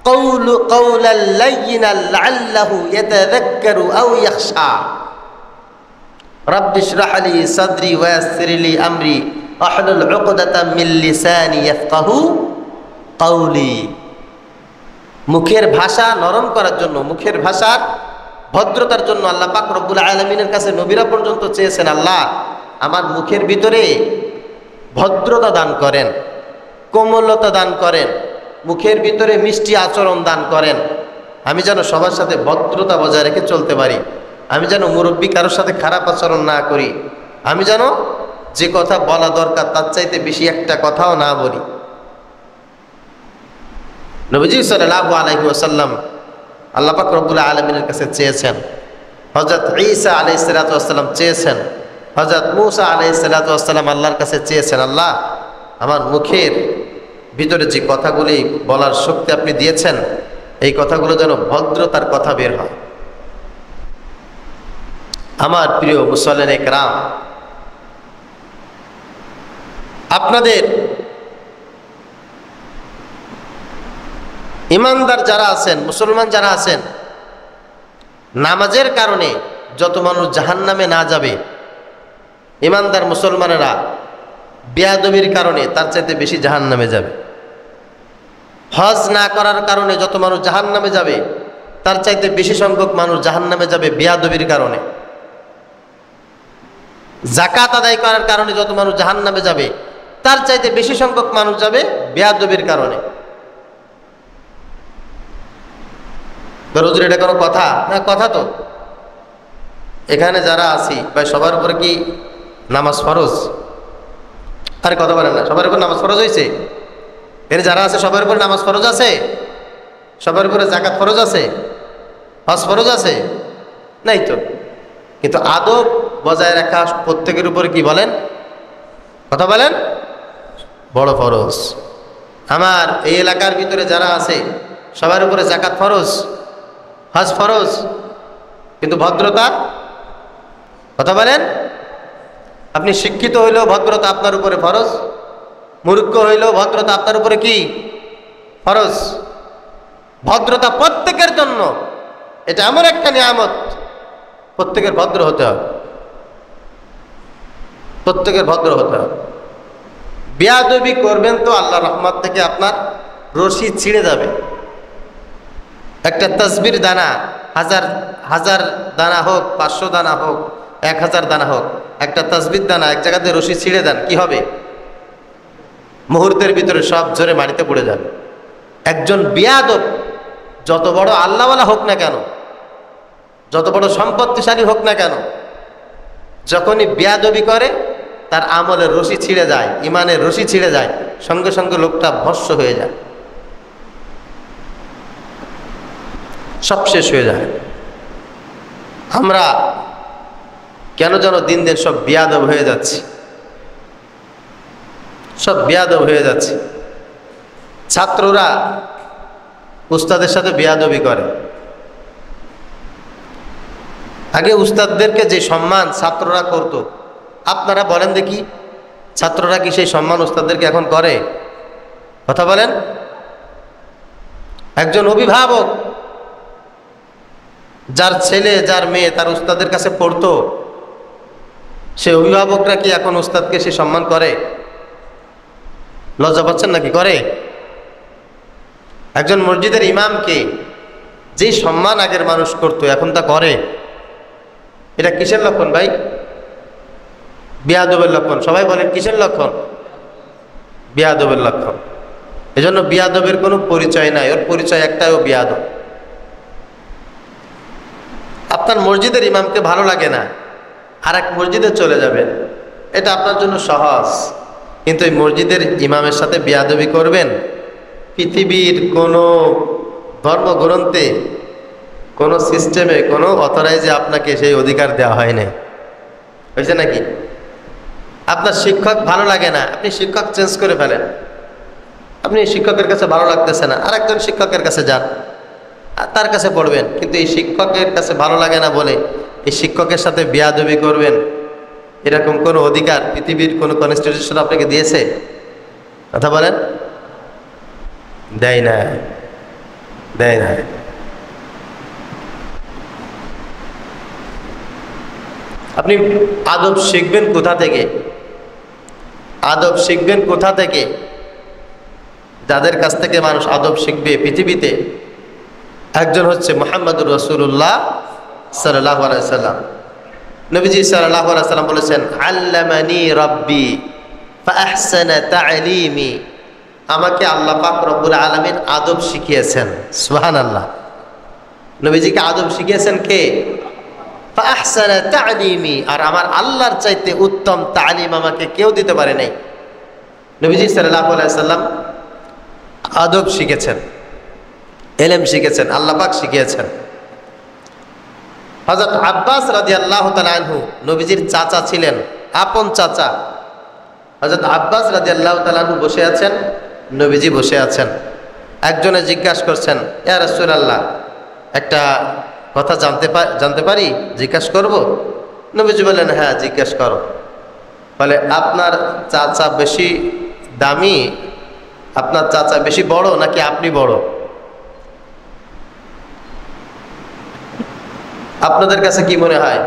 Speaker 1: কওলাল লাইয়িনাল লাআল্লাহু ইয়াতাযাক্কারু আও ইয়াখশা। রাব্বি ইশরাহ লি সাদরি ওয়া ইয়াসসির লি আমরি আহলুল উকদাতাম মিন লিসানি ইয়াফকাহু কওলি। মুখের ভাষা নরম করার জন্য, মুখের ভাষার ভদ্রতার জন্য আল্লাহ পাক রব্বুল আলামিনের কাছে নবীরা পর্যন্ত চেয়েছেন, আল্লাহ আমার মুখের ভিতরে ভদ্রতা দান করেন, কোমলতা দান করেন, মুখের ভিতরে মিষ্টি আচরণ দান করেন, আমি যেন সবার সাথে ভদ্রতা বজায় রেখে চলতে পারি, আমি যেন মুরব্বী কারোর সাথে খারাপ আচরণ না করি, আমি যেন যে কথা বলা দরকার তার চাইতে বেশি একটা কথাও না বলি। নবীজি সাল্লাল্লাহু আলাইহি ওয়াসাল্লাম আল্লাহ পাক রব্বুল আলামিনের কাছে চেয়েছেন, হযরত ঈসা আলাইহিস সালাতু ওয়াস সালাম চেয়েছেন, হযরত মূসা আলাইহিস সালাতু ওয়াস সালাম আল্লাহর কাছে চেয়েছেন, আল্লাহ আমার মুখের ভিতরে যে কথাগুলি বলার শক্তি আপনি দিয়েছেন এই কথাগুলো যেন ভদ্রতার কথা বের হয়। আমার প্রিয় মুসল্লিনে কেরাম, আপনাদের ইমানদার যারা আছেন, মুসলমান যারা আছেন, নামাজের কারণে যত মানুষ জাহান্নামে না যাবে, ইমানদার মুসলমানেরা বেয়াদবির কারণে তার চাইতে বেশি জাহান্নামে যাবে। হজ না করার কারণে যত মানুষ জাহান্নামে যাবে তার চাইতে বেশি সংখ্যক মানুষ জাহান্নামে যাবে বেয়াদবির কারণে। যাকাত আদায় করার কারণে যত মানুষ জাহান্নামে যাবে তার চাইতে বেশি সংখ্যক মানুষ যাবে বেয়াদবির কারণে। হুজুর এটা কোনো কথা? না, কথা তো। এখানে যারা আছি ভাই সবার উপরে কি নামাজ ফরজ? আরে কথা বলেন না, সবার উপর নামাজ ফরজ হয়েছে? এর যারা আছে সবার উপর নামাজ ফরজ আছে? সবার উপরে যাকাত ফরজ আছে? হজ ফরজ আছে? নাই তো। কিন্তু আদব বজায় রাখা প্রত্যেকের উপরে কি বলেন? কথা বলেন, বড় ফরজ। আমার এই এলাকার ভিতরে যারা আছে সবার উপরে যাকাত ফরজ, হজ ফরজ, কিন্তু ভদ্রতা, কথা বলেন, আপনি শিক্ষিত হইলেও ভদ্রতা আপনার উপরে ফরজ, মূর্খ হইলেও ভদ্রতা আপনার উপরে কি ফরজ। ভদ্রতা প্রত্যেকের জন্য, এটা এমন একটা নিয়ামত, প্রত্যেকের ভদ্র হতে হবে, প্রত্যেকের ভদ্র হতে হবে। বেয়াদবি করবেন তো আল্লাহর রহমত থেকে আপনার রশি ছিঁড়ে যাবে। একটা তাসবির দানা হাজার হাজার দানা হোক, 500 দানা হোক, 1000 দানা হোক, একটা তাসবির দানা এক জায়গাতে রশি ছিঁড়ে দেন, কি হবে? মুহূর্তের ভিতরে সব জোরে মাটিতে পড়ে যাবে। একজন বেয়াদব যত বড় আল্লাহওয়ালা হোক না কেন, যত বড় সম্পত্তিশালী হোক না কেন, যখনই বেয়াদবি করে তার আমলের রশি ছিঁড়ে যায়, ইমানের রশি ছিঁড়ে যায়, সঙ্গে সঙ্গে লোকটা ভস্ম হয়ে যায়, সব শেষ হয়ে যায়। আমরা কেন যেন দিন দিন সব বেয়াদব হয়ে যাচ্ছি, সব বেয়াদব হয়ে যাচ্ছে। ছাত্ররা উস্তাদের সাথে বেয়াদবি করে। আগে উস্তাদদেরকে যে সম্মান ছাত্ররা করত, আপনারা বলেন দেখি ছাত্ররা কি সেই সম্মান উস্তাদদেরকে এখন করে? কথা বলেন। একজন অভিভাবক যার ছেলে যার মেয়ে তার উস্তাদের কাছে পড়তো, সে অভিভাবকরা কি এখন উস্তাদকে সে সম্মান করে? লজ্জা পাচ্ছেন নাকি? করে? একজন মসজিদের ইমামকে যে সম্মান আগের মানুষ করতো এখন তা করে? এটা কিসের লক্ষণ ভাই? বেয়াদবের লক্ষণ। সবাই বলেন কিসের লক্ষণ? বেয়াদবের লক্ষণ। এজন্য বেয়াদবের কোনো পরিচয় নাই, ওর পরিচয় একটাই, ও বেয়াদব। আপনার মসজিদের ইমামকে ভালো লাগে না, আর এক মসজিদে চলে যাবেন, এটা আপনার জন্য সহজ। কিন্তু এই মসজিদের ইমামের সাথে বেয়াদবি করবেন, পৃথিবীর কোনো ধর্মগ্রন্থে, কোনো সিস্টেমে, কোনো অথরাইজে আপনাকে সেই অধিকার দেওয়া হয় নাই। হয়েছে নাকি? আপনার শিক্ষক ভালো লাগে না, আপনি শিক্ষক চেঞ্জ করে ফেলেন, আপনি শিক্ষকের কাছে ভালো লাগতেছে না, আর একজন শিক্ষকের কাছে যান, তার কাছে পড়বেন। কিন্তু এই শিক্ষকের কাছে ভালো লাগে না বলে এই শিক্ষকের সাথে বেয়াদবি করবেন, এরকম কোনো অধিকার পৃথিবীর কোনো কনস্টিটিউশন আপনাকে দিয়েছে? কথা বলেন, দেয় না, দেয় না। আপনি আদব শিখবেন কোথা থেকে? আদব শিখবেন কোথা থেকে? যাদের কাছ থেকে মানুষ আদব শিখবে পৃথিবীতে, একজন হচ্ছে মুহাম্মদুর রাসূলুল্লাহ সাল্লাল্লাহু আলাইহি সাল্লাম। নবীজি সাল্লাল্লাহু আলাইহি সাল্লাম বলেছেন, আল্লামানি রাব্বি ফাআহসানা তা'লিমি। আমাকে আল্লাহ পাক রব্বুল আলামিন আদব শিখিয়েছেন। সুবহানাল্লাহ। নবীজিকে আদব শিখিয়েছেন কে? ফাআহসানা তা'লিমি। আর আমার আল্লাহর চাইতে উত্তম তালিম আমাকে কেউ দিতে পারে নাই। নবীজি সাল্লাল্লাহু আলাইহি সাল্লাম আদব শিখেছেন, ইলম শিখেছেন, আল্লাহ পাক শিখিয়েছেন। হযরত আব্বাস রাদিয়াল্লাহু তাআলা আনহু নবীজির চাচা ছিলেন, আপন চাচা। হযরত আব্বাস রাদিয়াল্লাহু তাআলা আনহু বসে আছেন, নবীজি বসে আছেন। একজনে জিজ্ঞাসা করছেন, ইয়া রাসূলুল্লাহ, একটা কথা জানতে পারি? জিজ্ঞাসা করব? নবীজি বললেন, হ্যাঁ জিজ্ঞাসা করো। বলে, আপনার চাচা বেশি দামি, আপনার চাচা বেশি বড় নাকি আপনি বড়? আপনাদের কাছে কি মনে হয়,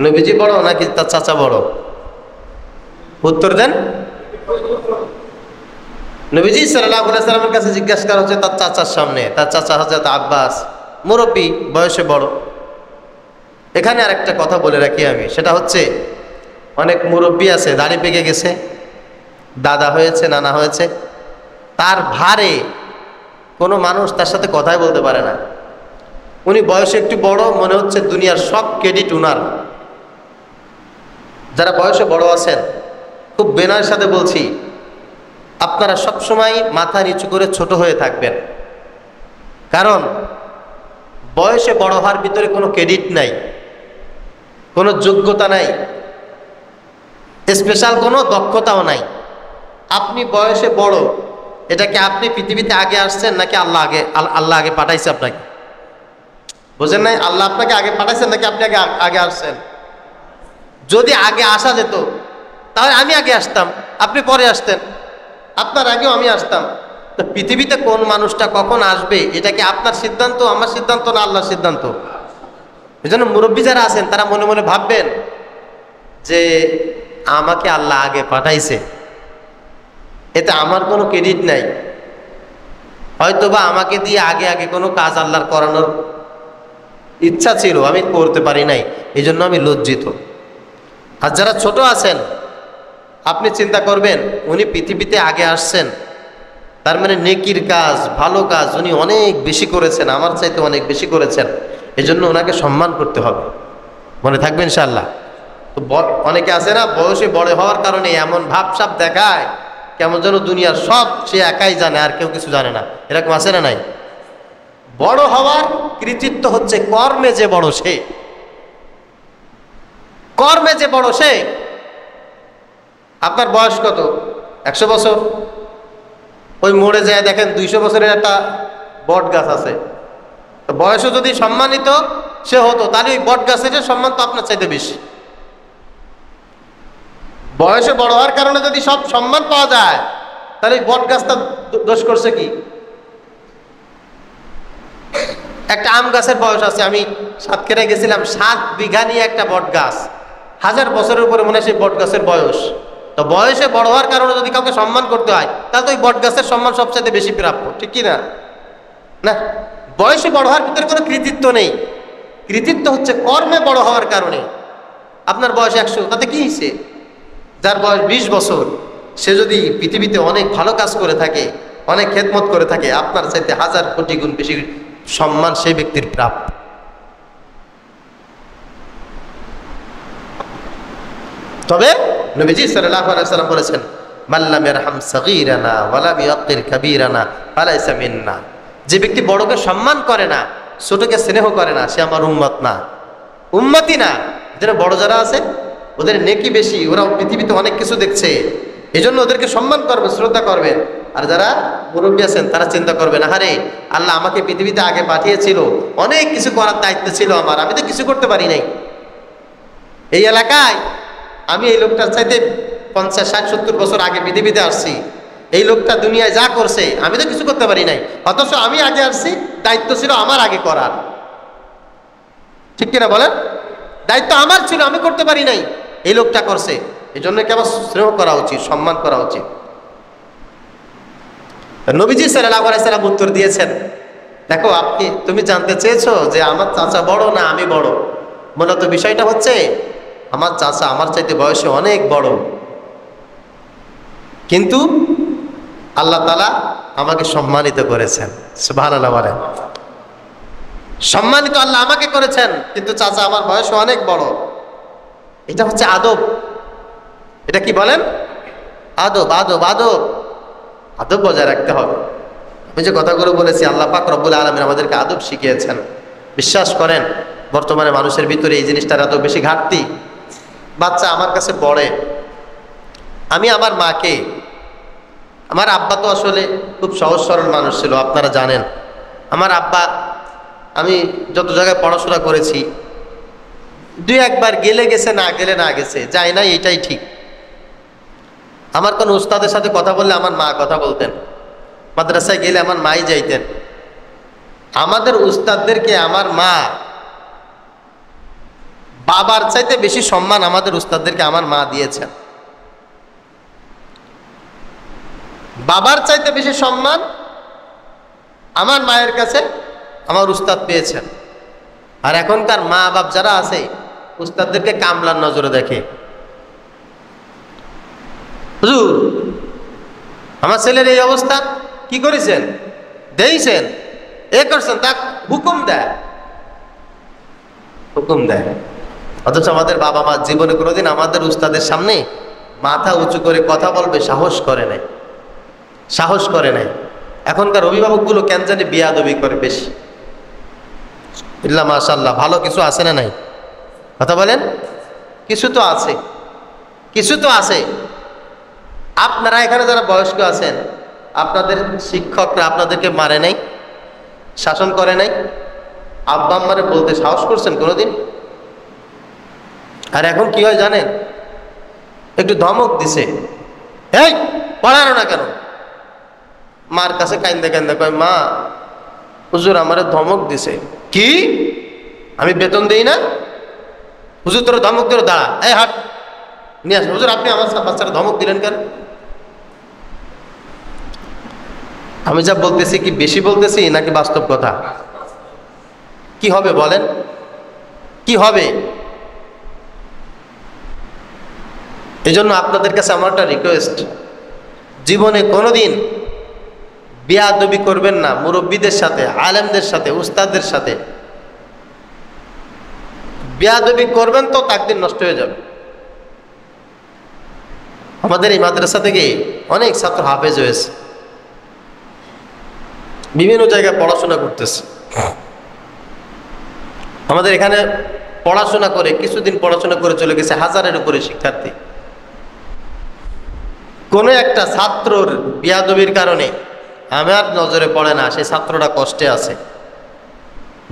Speaker 1: নবীজি বড় নাকি তার চাচা বড়? উত্তর দেন। নবীজি সাল্লাল্লাহু আলাইহি সাল্লামের কাছে জিজ্ঞাসা করা হচ্ছে তার চাচার সামনে। তার চাচা হযরত আব্বাস, মুরব্বী, বয়সে বড়। এখানে আরেকটা কথা বলে রাখি আমি, সেটা হচ্ছে অনেক মুরব্বী আছে, দাড়ি পেকে গেছে, দাদা হয়েছে, নানা হয়েছে, তার ভারে কোনো মানুষ তার সাথে কথাই বলতে পারে না। উনি বয়সে একটু বড়, মনে হচ্ছে দুনিয়ার সব ক্রেডিট উনার। যারা বয়সে বড় আছেন, খুব বিনয়ের সাথে বলছি, আপনারা সবসময় মাথা নিচু করে ছোট হয়ে থাকবেন। কারণ বয়সে বড় হওয়ার ভিতরে কোনো ক্রেডিট নাই, কোনো যোগ্যতা নাই, স্পেশাল কোনো দক্ষতাও নাই। আপনি বয়সে বড়, এটাকে আপনি পৃথিবীতে আগে আসছেন নাকি আল্লাহ আগে পাঠাইছে আপনাকে? বুঝেন নাই? আল্লাহ আপনাকে আগে পাঠাইছেন নাকি আপনি আগে আসছেন? যদি আগে আসা যেত তাহলে আমি আগে আসতাম, আপনি পরে আসতেন, আপনার আগেও আমি আসতাম। তো পৃথিবীতে কোন মানুষটা কখন আসবে এটা কি আপনার সিদ্ধান্ত, আমার সিদ্ধান্ত, না আল্লাহর সিদ্ধান্ত? এই জন্য মুরব্বী যারা আছেন তারা মনে মনে ভাববেন যে আমাকে আল্লাহ আগে পাঠাইছে, এতে আমার কোনো ক্রেডিট নাই। হয়তোবা আমাকে দিয়ে আগে আগে কোনো কাজ আল্লাহর করানোর ইচ্ছা ছিল, আমি করতে পারি নাই, এই জন্য আমি লজ্জিত। আর যারা ছোট আছেন, আপনি চিন্তা করবেন উনি পৃথিবীতে আগে আসছেন, তার মানে নেকির কাজ, ভালো কাজ উনি অনেক বেশি করেছেন, আমার চাইতে অনেক বেশি করেছেন, এই জন্য ওনাকে সম্মান করতে হবে। মনে থাকবে ইনশাআল্লাহ। তো অনেকে আছে না, বয়সে বড় হওয়ার কারণে এমন ভাবসাব দেখায় কেমন যেন দুনিয়ার সব সে একাই জানে, আর কেউ কিছু জানে না। এরকম আছে না নাই? বড় হওয়ার কৃতিত্ব হচ্ছে কর্মে যে বড় সে, কর্মে যে বড় সে। আপনার বয়স কত? 100 বছর। ওই মোড়ে যায় দেখেন 200 বছরের একটা বট গাছ আছে। তো বয়সও যদি সম্মানিত সে হতো, তাহলে ওই বট গাছের সম্মান তো আপনার চাইতে বেশি। বয়সে বড় হওয়ার কারণে যদি সব সম্মান পাওয়া যায়, তাহলে বট গাছটা দোষ করছে কি? একটা আম গাছের বয়স আছে, আমি সাতক্ষীরায় গেছিলাম, 7 বিঘা নিয়ে একটা বট গাছ, 1000 বছরের উপরে মনে হয় সেই বট গাছের বয়স। তো বয়সে বড় হওয়ার কারণে যদি কাউকে সম্মান করতে হয়, তাহলে তো ওই বট গাছের সম্মান সবচাইতে বেশি প্রাপ্য, ঠিক কি না? না, বয়সে বড় হওয়ার ভিতরে কোনো কৃতিত্ব নেই। কৃতিত্ব হচ্ছে কর্মে বড় হওয়ার কারণে। আপনার বয়স 100, তাতে কি হয়েছে? যার বয়স 20 বছর, সে যদি পৃথিবীতে অনেক ভালো কাজ করে থাকে, অনেক খেদমত করে থাকে, আপনার চাইতে 1000 কোটি গুণ বেশি সম্মান সেই ব্যক্তির প্রাপ্য। তবে নবীজি সাল্লাল্লাহু আলাইহি ওয়াসাল্লাম বলেছেন, মাল্লাম ইয়ারহাম সাগীরানা ওয়া লাম ইয়াকির কাবীরানা ফালাইসা মিন্না। যে ব্যক্তি বড়কে সম্মান করে না, ছোটকে স্নেহ করে না, সে আমার উম্মত না, উম্মতি না। যারা বড় যারা আছে ওদের নেকি বেশি, ওরা পৃথিবীতে অনেক কিছু দেখছে, এজন্য ওদেরকে সম্মান করবে, শ্রদ্ধা করবে। আর যারা মুরব্বী আছেন তারা চিন্তা করবেন, আরে আল্লাহ আমাকে পৃথিবীতে আগে পাঠিয়েছিল, অনেক কিছু করার দায়িত্ব ছিল আমার, আমি তো কিছু করতে পারি নাই। এই এলাকায় আমি এই লোকটার চাইতে 50, 60, 70 বছর আগে পৃথিবীতে আসছি, এই লোকটা দুনিয়ায় যা করছে আমি তো কিছু করতে পারি নাই, অথচ আমি আগে আসছি, দায়িত্ব ছিল আমার আগে করার। ঠিক কিনা বলেন? দায়িত্ব আমার ছিল, আমি করতে পারি নাই, এই লোকটা করছে। এই জন্য কি আমার স্নেহ করা উচিত, সম্মান করা উচিত। নবীজি সাল্লাল্লাহু আলাইহি সাল্লাম উত্তর দিয়েছেন, দেখো তুমি জানতে চেয়েছো যে আমার চাচা বড় না আমি বড়। মূলত বিষয়টা হচ্ছে আমার চাচা আমার চাইতে বয়সে অনেক বড়, কিন্তু আল্লাহ তাআলা আমাকে সম্মানিত করেছেন। সুবহানাল্লাহ বলেন। সম্মানিত আল্লাহ আমাকে করেছেন, কিন্তু চাচা আমার বয়সে অনেক বড়। এটা হচ্ছে আদব। এটা কি বলেন? আদব। আদব আদব আদব বজায় রাখতে হবে। আমি যে কথাগুলো বলেছি, আল্লাহ পাক রব্বুল আলামিন আমাদেরকে আদব শিখিয়েছেন। বিশ্বাস করেন বর্তমানে মানুষের ভিতরে এই জিনিসটার এত বেশি ঘাটতি। বাচ্চা আমার কাছে পড়ে, আমি আমার মাকে, আমার আব্বা তো আসলে খুব সহজ সরল মানুষ ছিল, আপনারা জানেন। আমার আব্বা, আমি যত জায়গায় পড়াশোনা করেছি, 2-1 বার গেলে গেছে, না গেলে না গেছে, যায় না, এটাই ঠিক। আমার কোনো উস্তাদের সাথে কথা বললে আমার মা কথা বলতেন, মাদ্রাসায় গেলে আমার মাই যাইতেন। আমাদের উস্তাদদেরকে আমার মা, বাবার চাইতে বেশি সম্মান আমাদের উস্তাদদেরকে আমার মা দিয়েছেন। বাবার চাইতে বেশি সম্মান আমার মায়ের কাছে আমার উস্তাদ পেয়েছেন। আর এখনকার মা বাপ যারা আছে, উস্তাদদেরকে কামলার নজরে দেখে। হুজুর আমার ছেলের এই অবস্থা, কি করেছেন, দিয়েছেন, এ করছেন, তা হুকুম দেয়, হুকুম দেয়। অথচ আমাদের বাবা মা জীবনে কোনোদিন আমাদের উস্তাদের সামনে মাথা উঁচু করে কথা বলবে সাহস করে নাই, সাহস করে নাই। এখনকার অভিভাবকগুলো কেন জানি বিয়াদবি করে বেশি। ইল্লা মাশাআল্লাহ, ভালো কিছু আছে না নাই? কথা বলেন। কিছু তো আছে, কিছু তো আছে। আপনারা এখানে যারা বয়স্ক আছেন, আপনাদের শিক্ষকরা আপনাদেরকে মারে নাই, শাসন করে নাই, আব্বা আম্মারে বলতে সাহস করছেন কোনোদিন? আর এখন কি হয় জানেন? একটু ধমক দিছে, এই পড়ানো না কেন? মার কাছে কান্দে কান্দে কয়, মা হুজুর আমারে ধমক দিছে। কি? আমি বেতন দেই না? হুজুর তোর ধমক দিল, দাঁড়া, এই হাট নিয়ে আসেন। হুজুর আপনি আমার বাচ্চারা ধমক দিলেন কেন? আমি যা বলতেছি কি বেশি বলতেছি নাকি বাস্তব কথা? কি হবে বলেন, কি হবে? এই জন্য আপনাদের কাছে আমার একটা রিকোয়েস্ট, জীবনে কোনোদিন বিয়াদবি করবেন না মুরব্বীদের সাথে, আলেমদের সাথে, উস্তাদদের সাথে। বিয়াদবি করবেন তো তাকদীর নষ্ট হয়ে যাবে। আমাদের এই মাদ্রাসা থেকে অনেক ছাত্র হাফেজ হয়েছে, বিভিন্ন জায়গায় পড়াশোনা করতেছে। আমাদের এখানে পড়াশোনা করে কিছুদিন পড়াশোনা করে চলে গেছে 1000-এর উপরে শিক্ষার্থী। কোনো একটা ছাত্রর বিয়াদবির কারণে আমার নজরে পড়ে না, সেই ছাত্রটা কষ্টে আছে।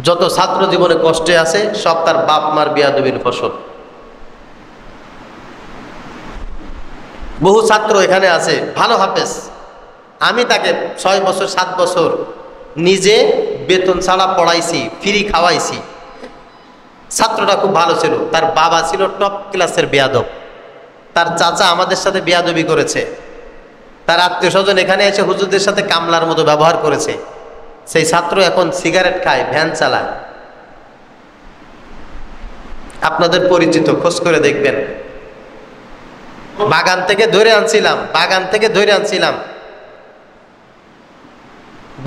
Speaker 1: যত ছাত্র জীবনে কষ্টে আছে সব তার বাপ মার বিয়াদবির ফসল। বহু ছাত্র এখানে আছে ভালো হাফেজ, আমি তাকে 6 বছর 7 বছর নিজে বেতন ছাড়া পড়াইছি, ফ্রি খাওয়াইছি। ছাত্রটা খুব ভালো ছিল, তার বাবা ছিল টপ ক্লাসের বেয়াদব, তার চাচা আমাদের সাথে বেয়াদবি করেছে, তার আত্মীয় স্বজন এখানে এসে হুজুরদের সাথে কামলার মতো ব্যবহার করেছে। সেই ছাত্র এখন সিগারেট খায়, ভ্যান চালায়। আপনাদের পরিচিত, খোঁজ করে দেখবেন। বাগান থেকে ধরে আনছিলাম,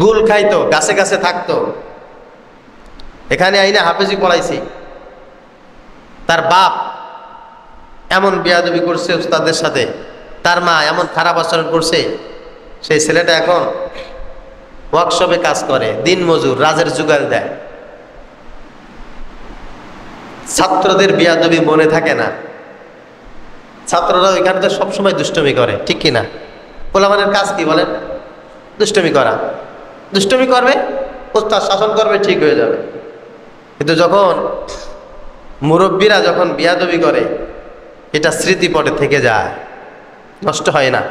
Speaker 1: গুল খাইতো, গাছে গাছে থাকতো, এখানে আইনা হাফেজি পড়াইছি। তার বাপ এমন বেয়াদবি করছে উস্তাদের সাথে, তার মা এমন খারাপ আচরণ করছে, সেই ছেলেটা এখন ওয়ার্কশপে কাজ করে, দিন মজুর, রাজের জুগাল দেয়। ছাত্রদের বেয়াদবি মনে থাকে না, ছাত্ররা ওইখানে তো সবসময় দুষ্টমি করে, ঠিক কিনা? পোলাপানের কাজ কি বলেন? দুষ্টমি করা, দুষ্টমি করবে, ওস্তাদ শাসন করবে, ঠিক হয়ে যাবে। কিন্তু যখন মুরব্বীরা যখন বিয়াদবি করে, এটা স্মৃতিপটে থেকে যায়, নষ্ট হয় না,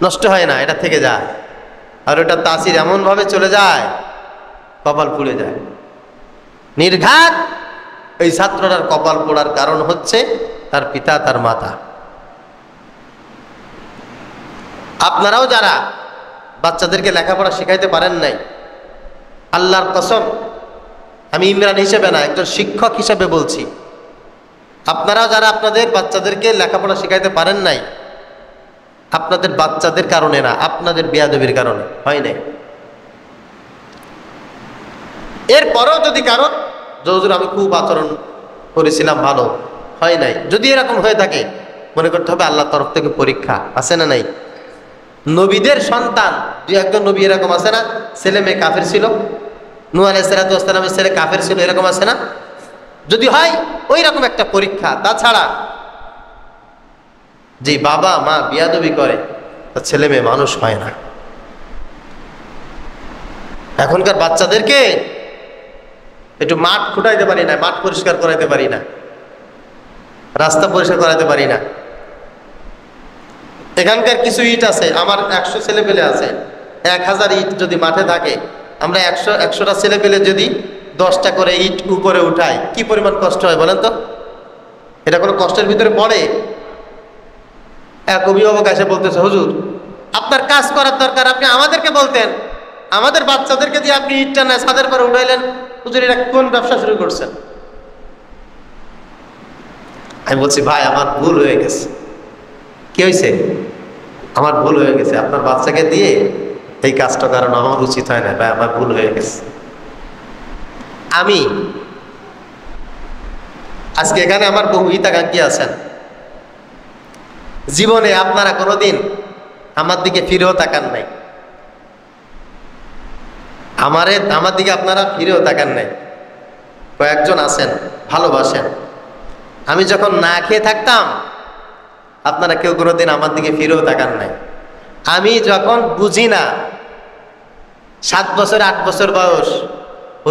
Speaker 1: নষ্ট হয় না, এটা থেকে যায়। আর ওটা তাসির এমনভাবে চলে যায়, কপাল পুড়ে যায়। নির্ঘাত এই ছাত্রটার কপাল পোড়ার কারণ হচ্ছে তার পিতা, তার মাতা। আপনারাও যারা বাচ্চাদেরকে লেখাপড়া শেখাইতে পারেন নাই, আল্লাহর কসম, আমি ইমরান হিসেবে না, একজন শিক্ষক হিসেবে বলছি, আপনারাও যারা আপনাদের বাচ্চাদেরকে লেখাপড়া শেখাইতে পারেন নাই, আপনাদের বাচ্চাদের কারণে না, আপনাদের বেয়াদবির কারণে হয় নাই। এরপরেও যদি কারণ হুজুর আমি খুব আচরণ করেছিলাম, ভালো হয় নাই, যদি এরকম হয়ে থাকে, মনে করতে হবে আল্লাহর তরফ থেকে পরীক্ষা আছে না নাই। নবীদের সন্তান দুই একজন নবী এরকম আছে না, ছেলে মেয়ে কাফের ছিল, নূহ আলাইহিস সালামের ছেলে কাফের ছিল, এরকম আছে না? যদি হয় ওই রকম একটা পরীক্ষা। তাছাড়া যে বাবা মা বিয়াদবি করে, তার ছেলে মেয়ে মানুষ হয় না। এখনকার বাচ্চাদেরকে একটু মাঠ খুঁটাইতে পারি না, মাঠ পরিষ্কার করাইতে পারি না, রাস্তা পরিষ্কার করাইতে পারি না। এখানকার কিছু ইট আছে, আমার 100 ছেলে পেলে আছে, 1000 ইট যদি মাঠে থাকে, আমরা 100টা ছেলে পেলে যদি 10টা করে ইট উপরে উঠাই, কি পরিমাণ কষ্ট হয় বলেন তো? এটা কোনো কষ্টের ভিতরে পড়ে? এক অভিভাবক এসে বলতেছে, হুজুর আপনার কাজ করার দরকার, আপনি আমাদেরকে বলতেন, আমাদের বাচ্চাদেরকে দিয়ে আপনি ইটটা না ছাদের পরে উঠাইলেন, হুজুর এটা কোন ব্যবসা শুরু করছেন? আমি বলছি, ভাই আমার ভুল হয়ে গেছে। কি হয়েছে? আমার ভুল হয়ে গেছে, আপনার বাচ্চাকে দিয়ে এই কাজটা করানো আমার উচিত হয় না ভাই, আমার ভুল হয়ে গেছে। আমি আজকে এখানে আমার বহু হিতাকাঙ্ক্ষী আছেন, জীবনে আপনারা কোনোদিন আমার দিকে ফিরেও তাকান নাই, আমার দিকে আপনারা ফিরেও তাকান নাই। কয়েকজন আছেন ভালোবাসেন। আমি যখন না খেয়ে থাকতাম, আপনারা কেউ কোনোদিন আমার দিকে ফিরেও তাকান নাই। আমি যখন বুঝি না, 7 বছর 8 বছর বয়স,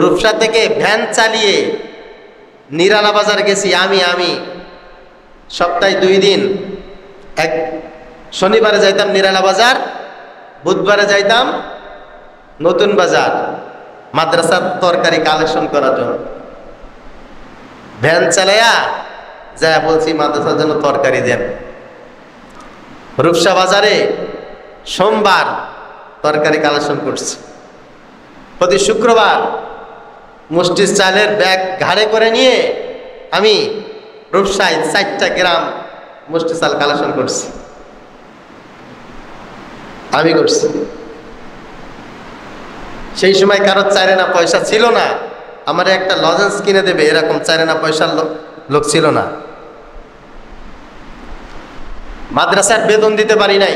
Speaker 1: রূপসা থেকে ভ্যান চালিয়ে নিরালা বাজার গেছি। আমি সপ্তাহে 2 দিন, এক শনিবারে যাইতাম নিরালা বাজার, বুধবারে যাইতাম নতুন বাজার মাদ্রাসার তরকারি কালেকশন করার জন্য। ভ্যান চালাইয়া যা বলছি মাদ্রাসার জন্য তরকারি দেন। রূপসা বাজারে সোমবার তরকারি কালেকশন করছি। প্রতি শুক্রবার মুষ্টি চালের ব্যাগ ঘাড়ে করে নিয়ে আমি রূপসায় 4টা গ্রাম মুষ্টি চাল কালেকশন করছি। আমি করছি। সেই সময় কারোর 4 আনা পয়সা ছিল না, আমার একটা লজেন্স কিনে দেবে এরকম 4 আনা পয়সার লোক ছিল না। মাদ্রাসার বেতন দিতে পারি নাই,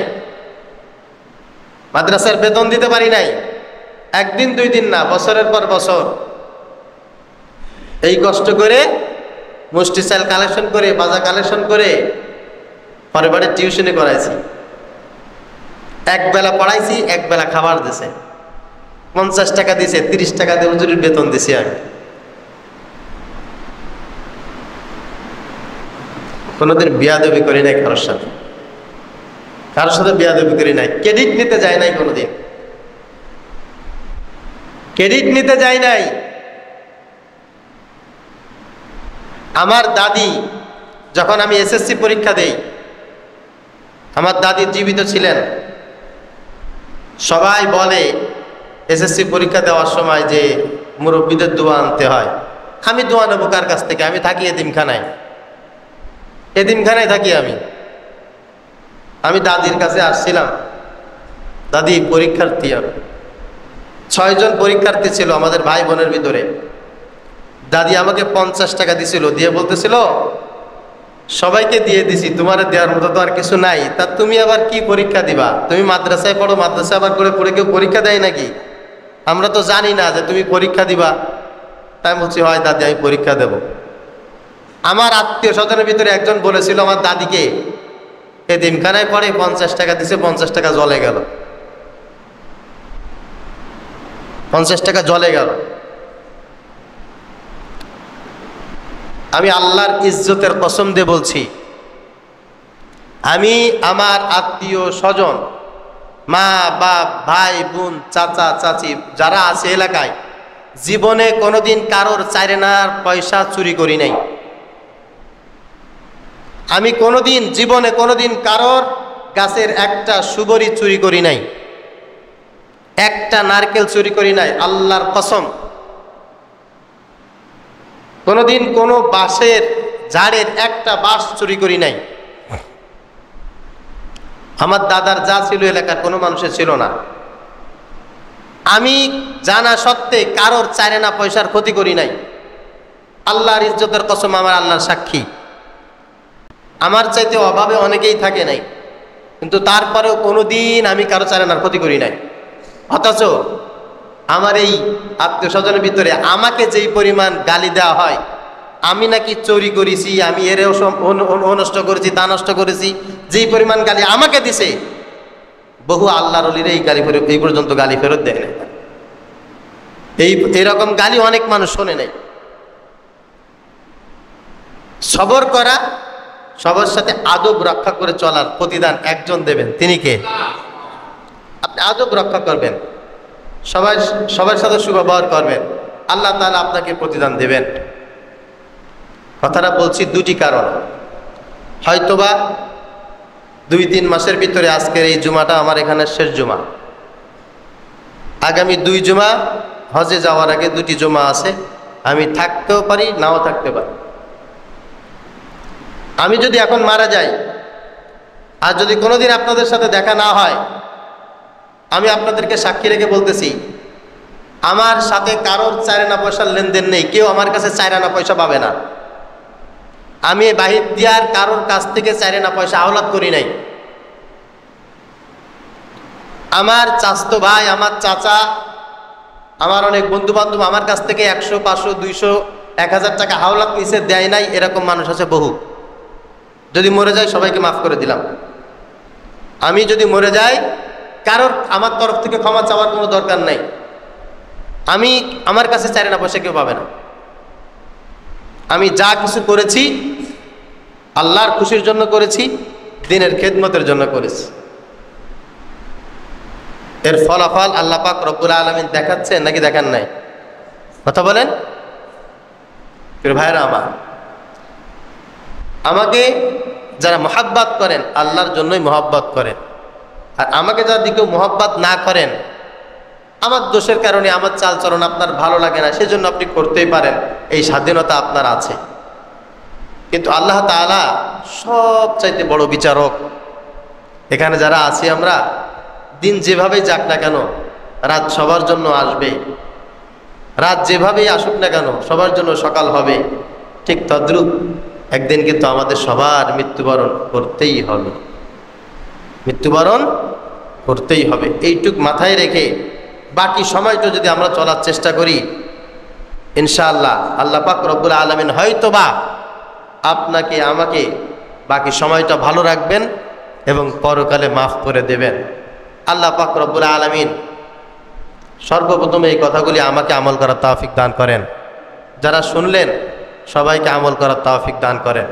Speaker 1: মাদ্রাসার বেতন দিতে পারি নাই, 1 দিন 2 দিন না, বছরের পর বছর এই কষ্ট করে মুষ্টি চাল কালেকশন করে, বাজার কালেকশন করে পরে বাড়ি টিউশনে করাইছি। 1 বেলা পড়াইছি, 1 বেলা খাবার দিছে, 50 টাকা দিছে, 30 টাকা দিয়ে হুজুরের বেতন দিছি। আমি কোনোদিন বিয়াদবি করি নাই কারোর সাথে, কারোর সাথে বিয়াদবি করি নাই। ক্রেডিট নিতে যাই নাই, কোনোদিন ক্রেডিট নিতে যাই নাই। আমার দাদি যখন আমি এসএসসি পরীক্ষা দেই, আমার দাদি জীবিত ছিলেন। সবাই বলে এসএসসি পরীক্ষা দেওয়ার সময় যে মুরব্বীদের দোয়া আনতে হয়। আমি দোয়া নেবো কার কাছ থেকে? আমি থাকি এতিমখানায়, এতিমখানায় থাকি আমি। আমি দাদির কাছে আসছিলাম, দাদি পরীক্ষার্থী, 6 জন পরীক্ষার্থী ছিল আমাদের ভাই বোনের ভিতরে। দাদি আমাকে 50 টাকা দিছিল, দিয়ে বলতেছিল সবাইকে দিয়ে দিছি, তোমার দেওয়ার মতো তো আর কিছু নাই, তা তুমি আবার কি পরীক্ষা দিবা? তুমি মাদ্রাসায় পড়ো, মাদ্রাসায় আবার করে পড়ে কেউ পরীক্ষা দেয় নাকি? আমরা তো জানি না যে তুমি পরীক্ষা দিবা। তাই বলছি, হয় দাদি আমি পরীক্ষা দেব। আমার আত্মীয় স্বজনের ভিতরে একজন বলেছিল আমার দাদিকে, এতিমখানায় পড়ে 50 টাকা দিছে, 50 টাকা জলে গেল। 50 টাকা জলে গেল। আমি আল্লাহর ইজ্জতের কসম দিয়ে বলছি, আমি আমার আত্মীয় স্বজন, মা বাপ, ভাই বোন, চাচা চাচি যারা আছে এলাকায়, জীবনে কোনোদিন কারোর চাইরেনার পয়সা চুরি করি নাই। আমি কোনোদিন জীবনে কোনোদিন কারোর গাছের একটা সুবরি চুরি করি নাই, একটা নারকেল চুরি করি নাই, আল্লাহর কসম। কোনোদিন কোনো বাঁশের ঝাড়ের একটা বাঁশ চুরি করি নাই। আমার দাদার যা ছিল এলাকার কোনো মানুষের ছিল না। আমি জানা সত্ত্বে কারোর চাইরেনা পয়সার ক্ষতি করি নাই। আল্লাহর ইজ্জতের কসম, আমার আল্লাহর সাক্ষী। আমার চাইতে অভাবে অনেকেই থাকে নাই, কিন্তু তারপরেও কোনোদিন আমি কারো চাইরেনার ক্ষতি করি নাই। অথচ আমার এই আত্মীয় স্বজনের ভিতরে আমাকে যেই পরিমাণ গালি দেওয়া হয়, আমি নাকি চুরি করেছি, আমি এরেও নষ্ট করেছি, তা নষ্ট করেছি, যেই পরিমাণ গালি আমাকে দিছে, বহু আল্লাহর ওলিরা এই পর্যন্ত গালি ফেরত দেয় না। এইরকম গালি অনেক মানুষ শোনে নাই। সবর করা, সবার সাথে আদব রক্ষা করে চলার প্রতিদান একজন দেবেন, তিনি কে? আপনি আদব রক্ষা করবেন, সবার সাথে সুব্যবহার করবেন, আল্লাহ তাআলা আপনাকে প্রতিদান দেবেন। কথাটা বলছি দুটি কারণ। হয়তোবা 2-3 মাসের ভিতরে আজকের এই জুমাটা আমার এখানে শেষ জুমা। আগামী 2 জুমা, হজে যাওয়ার আগে 2টি জুমা আছে, আমি থাকতেও পারি, নাও থাকতে পারি। আমি যদি এখন মারা যাই, আর যদি কোনোদিন আপনাদের সাথে দেখা না হয়, আমি আপনাদেরকে সাক্ষী রেখে বলতেছি, আমার সাথে কারোর চাইরানা পয়সার লেনদেন নেই, কেউ আমার কাছে চাইরানা পয়সা পাবে না। আমি বাহির দিয়ার কারোর কাছ থেকে চাইরানা পয়সা আওলাদ করি নাই। আমার চাচতো ভাই, আমার চাচা, আমার অনেক বন্ধু বান্ধব আমার কাছ থেকে 100, 500, 200, 1000 টাকা হাওলাত নিচে দেয় নাই, এরকম মানুষ আছে বহু। যদি মরে যায় সবাইকে মাফ করে দিলাম। আমি যদি মরে যাই, কারোর আমার তরফ থেকে ক্ষমা চাওয়ার কোনো দরকার নাই। আমার কাছে চাইরানা পয়সা কেউ পাবে না। আমি যা কিছু করেছি আল্লাহর খুশির জন্য করেছি, দ্বীনের খেদমতের জন্য করেছি। এর ফলাফল আল্লাহ পাক রব্বুল আলামিন দেখাচ্ছেন নাকি দেখান নাই? কথা বলেন ভাইরা আমার। আমাকে যারা মহাব্বত করেন, আল্লাহর জন্যই মহাব্বত করেন। আর আমাকে যদি কেউ মহাব্বত না করেন, আমার দোষের কারণে আমার চালচলন আপনার ভালো লাগে না, সেজন্য আপনি করতেই পারেন, এই স্বাধীনতা আপনার আছে। কিন্তু আল্লাহ তাআলা সবচাইতে বড় বিচারক। এখানে যারা আছি আমরা, দিন যেভাবেই যাক না কেন, রাত সবার জন্য আসবে। রাত যেভাবেই আসুক না কেন, সবার জন্য সকাল হবে। ঠিক তদ্রূপ একদিন কিন্তু আমাদের সবার মৃত্যুবরণ করতেই হবে, মৃত্যুবরণ করতেই হবে। এইটুক মাথায় রেখে বাকি সময়টা যদি আমরা চলার চেষ্টা করি, ইনশাআল্লাহ আল্লাহ পাক রব্বুল আলামিন হয়তোবা আপনাকে আমাকে বাকি সময়টা ভালো রাখবেন এবং পরকালে মাফ করে দেবেন। আল্লাহ পাক রব্বুল আলামিন সর্বপ্রথম এই কথাগুলি আমাকে আমল করার তৌফিক দান করেন। যারা শুনলেন সবাইকে আমল করার তৌফিক দান করেন।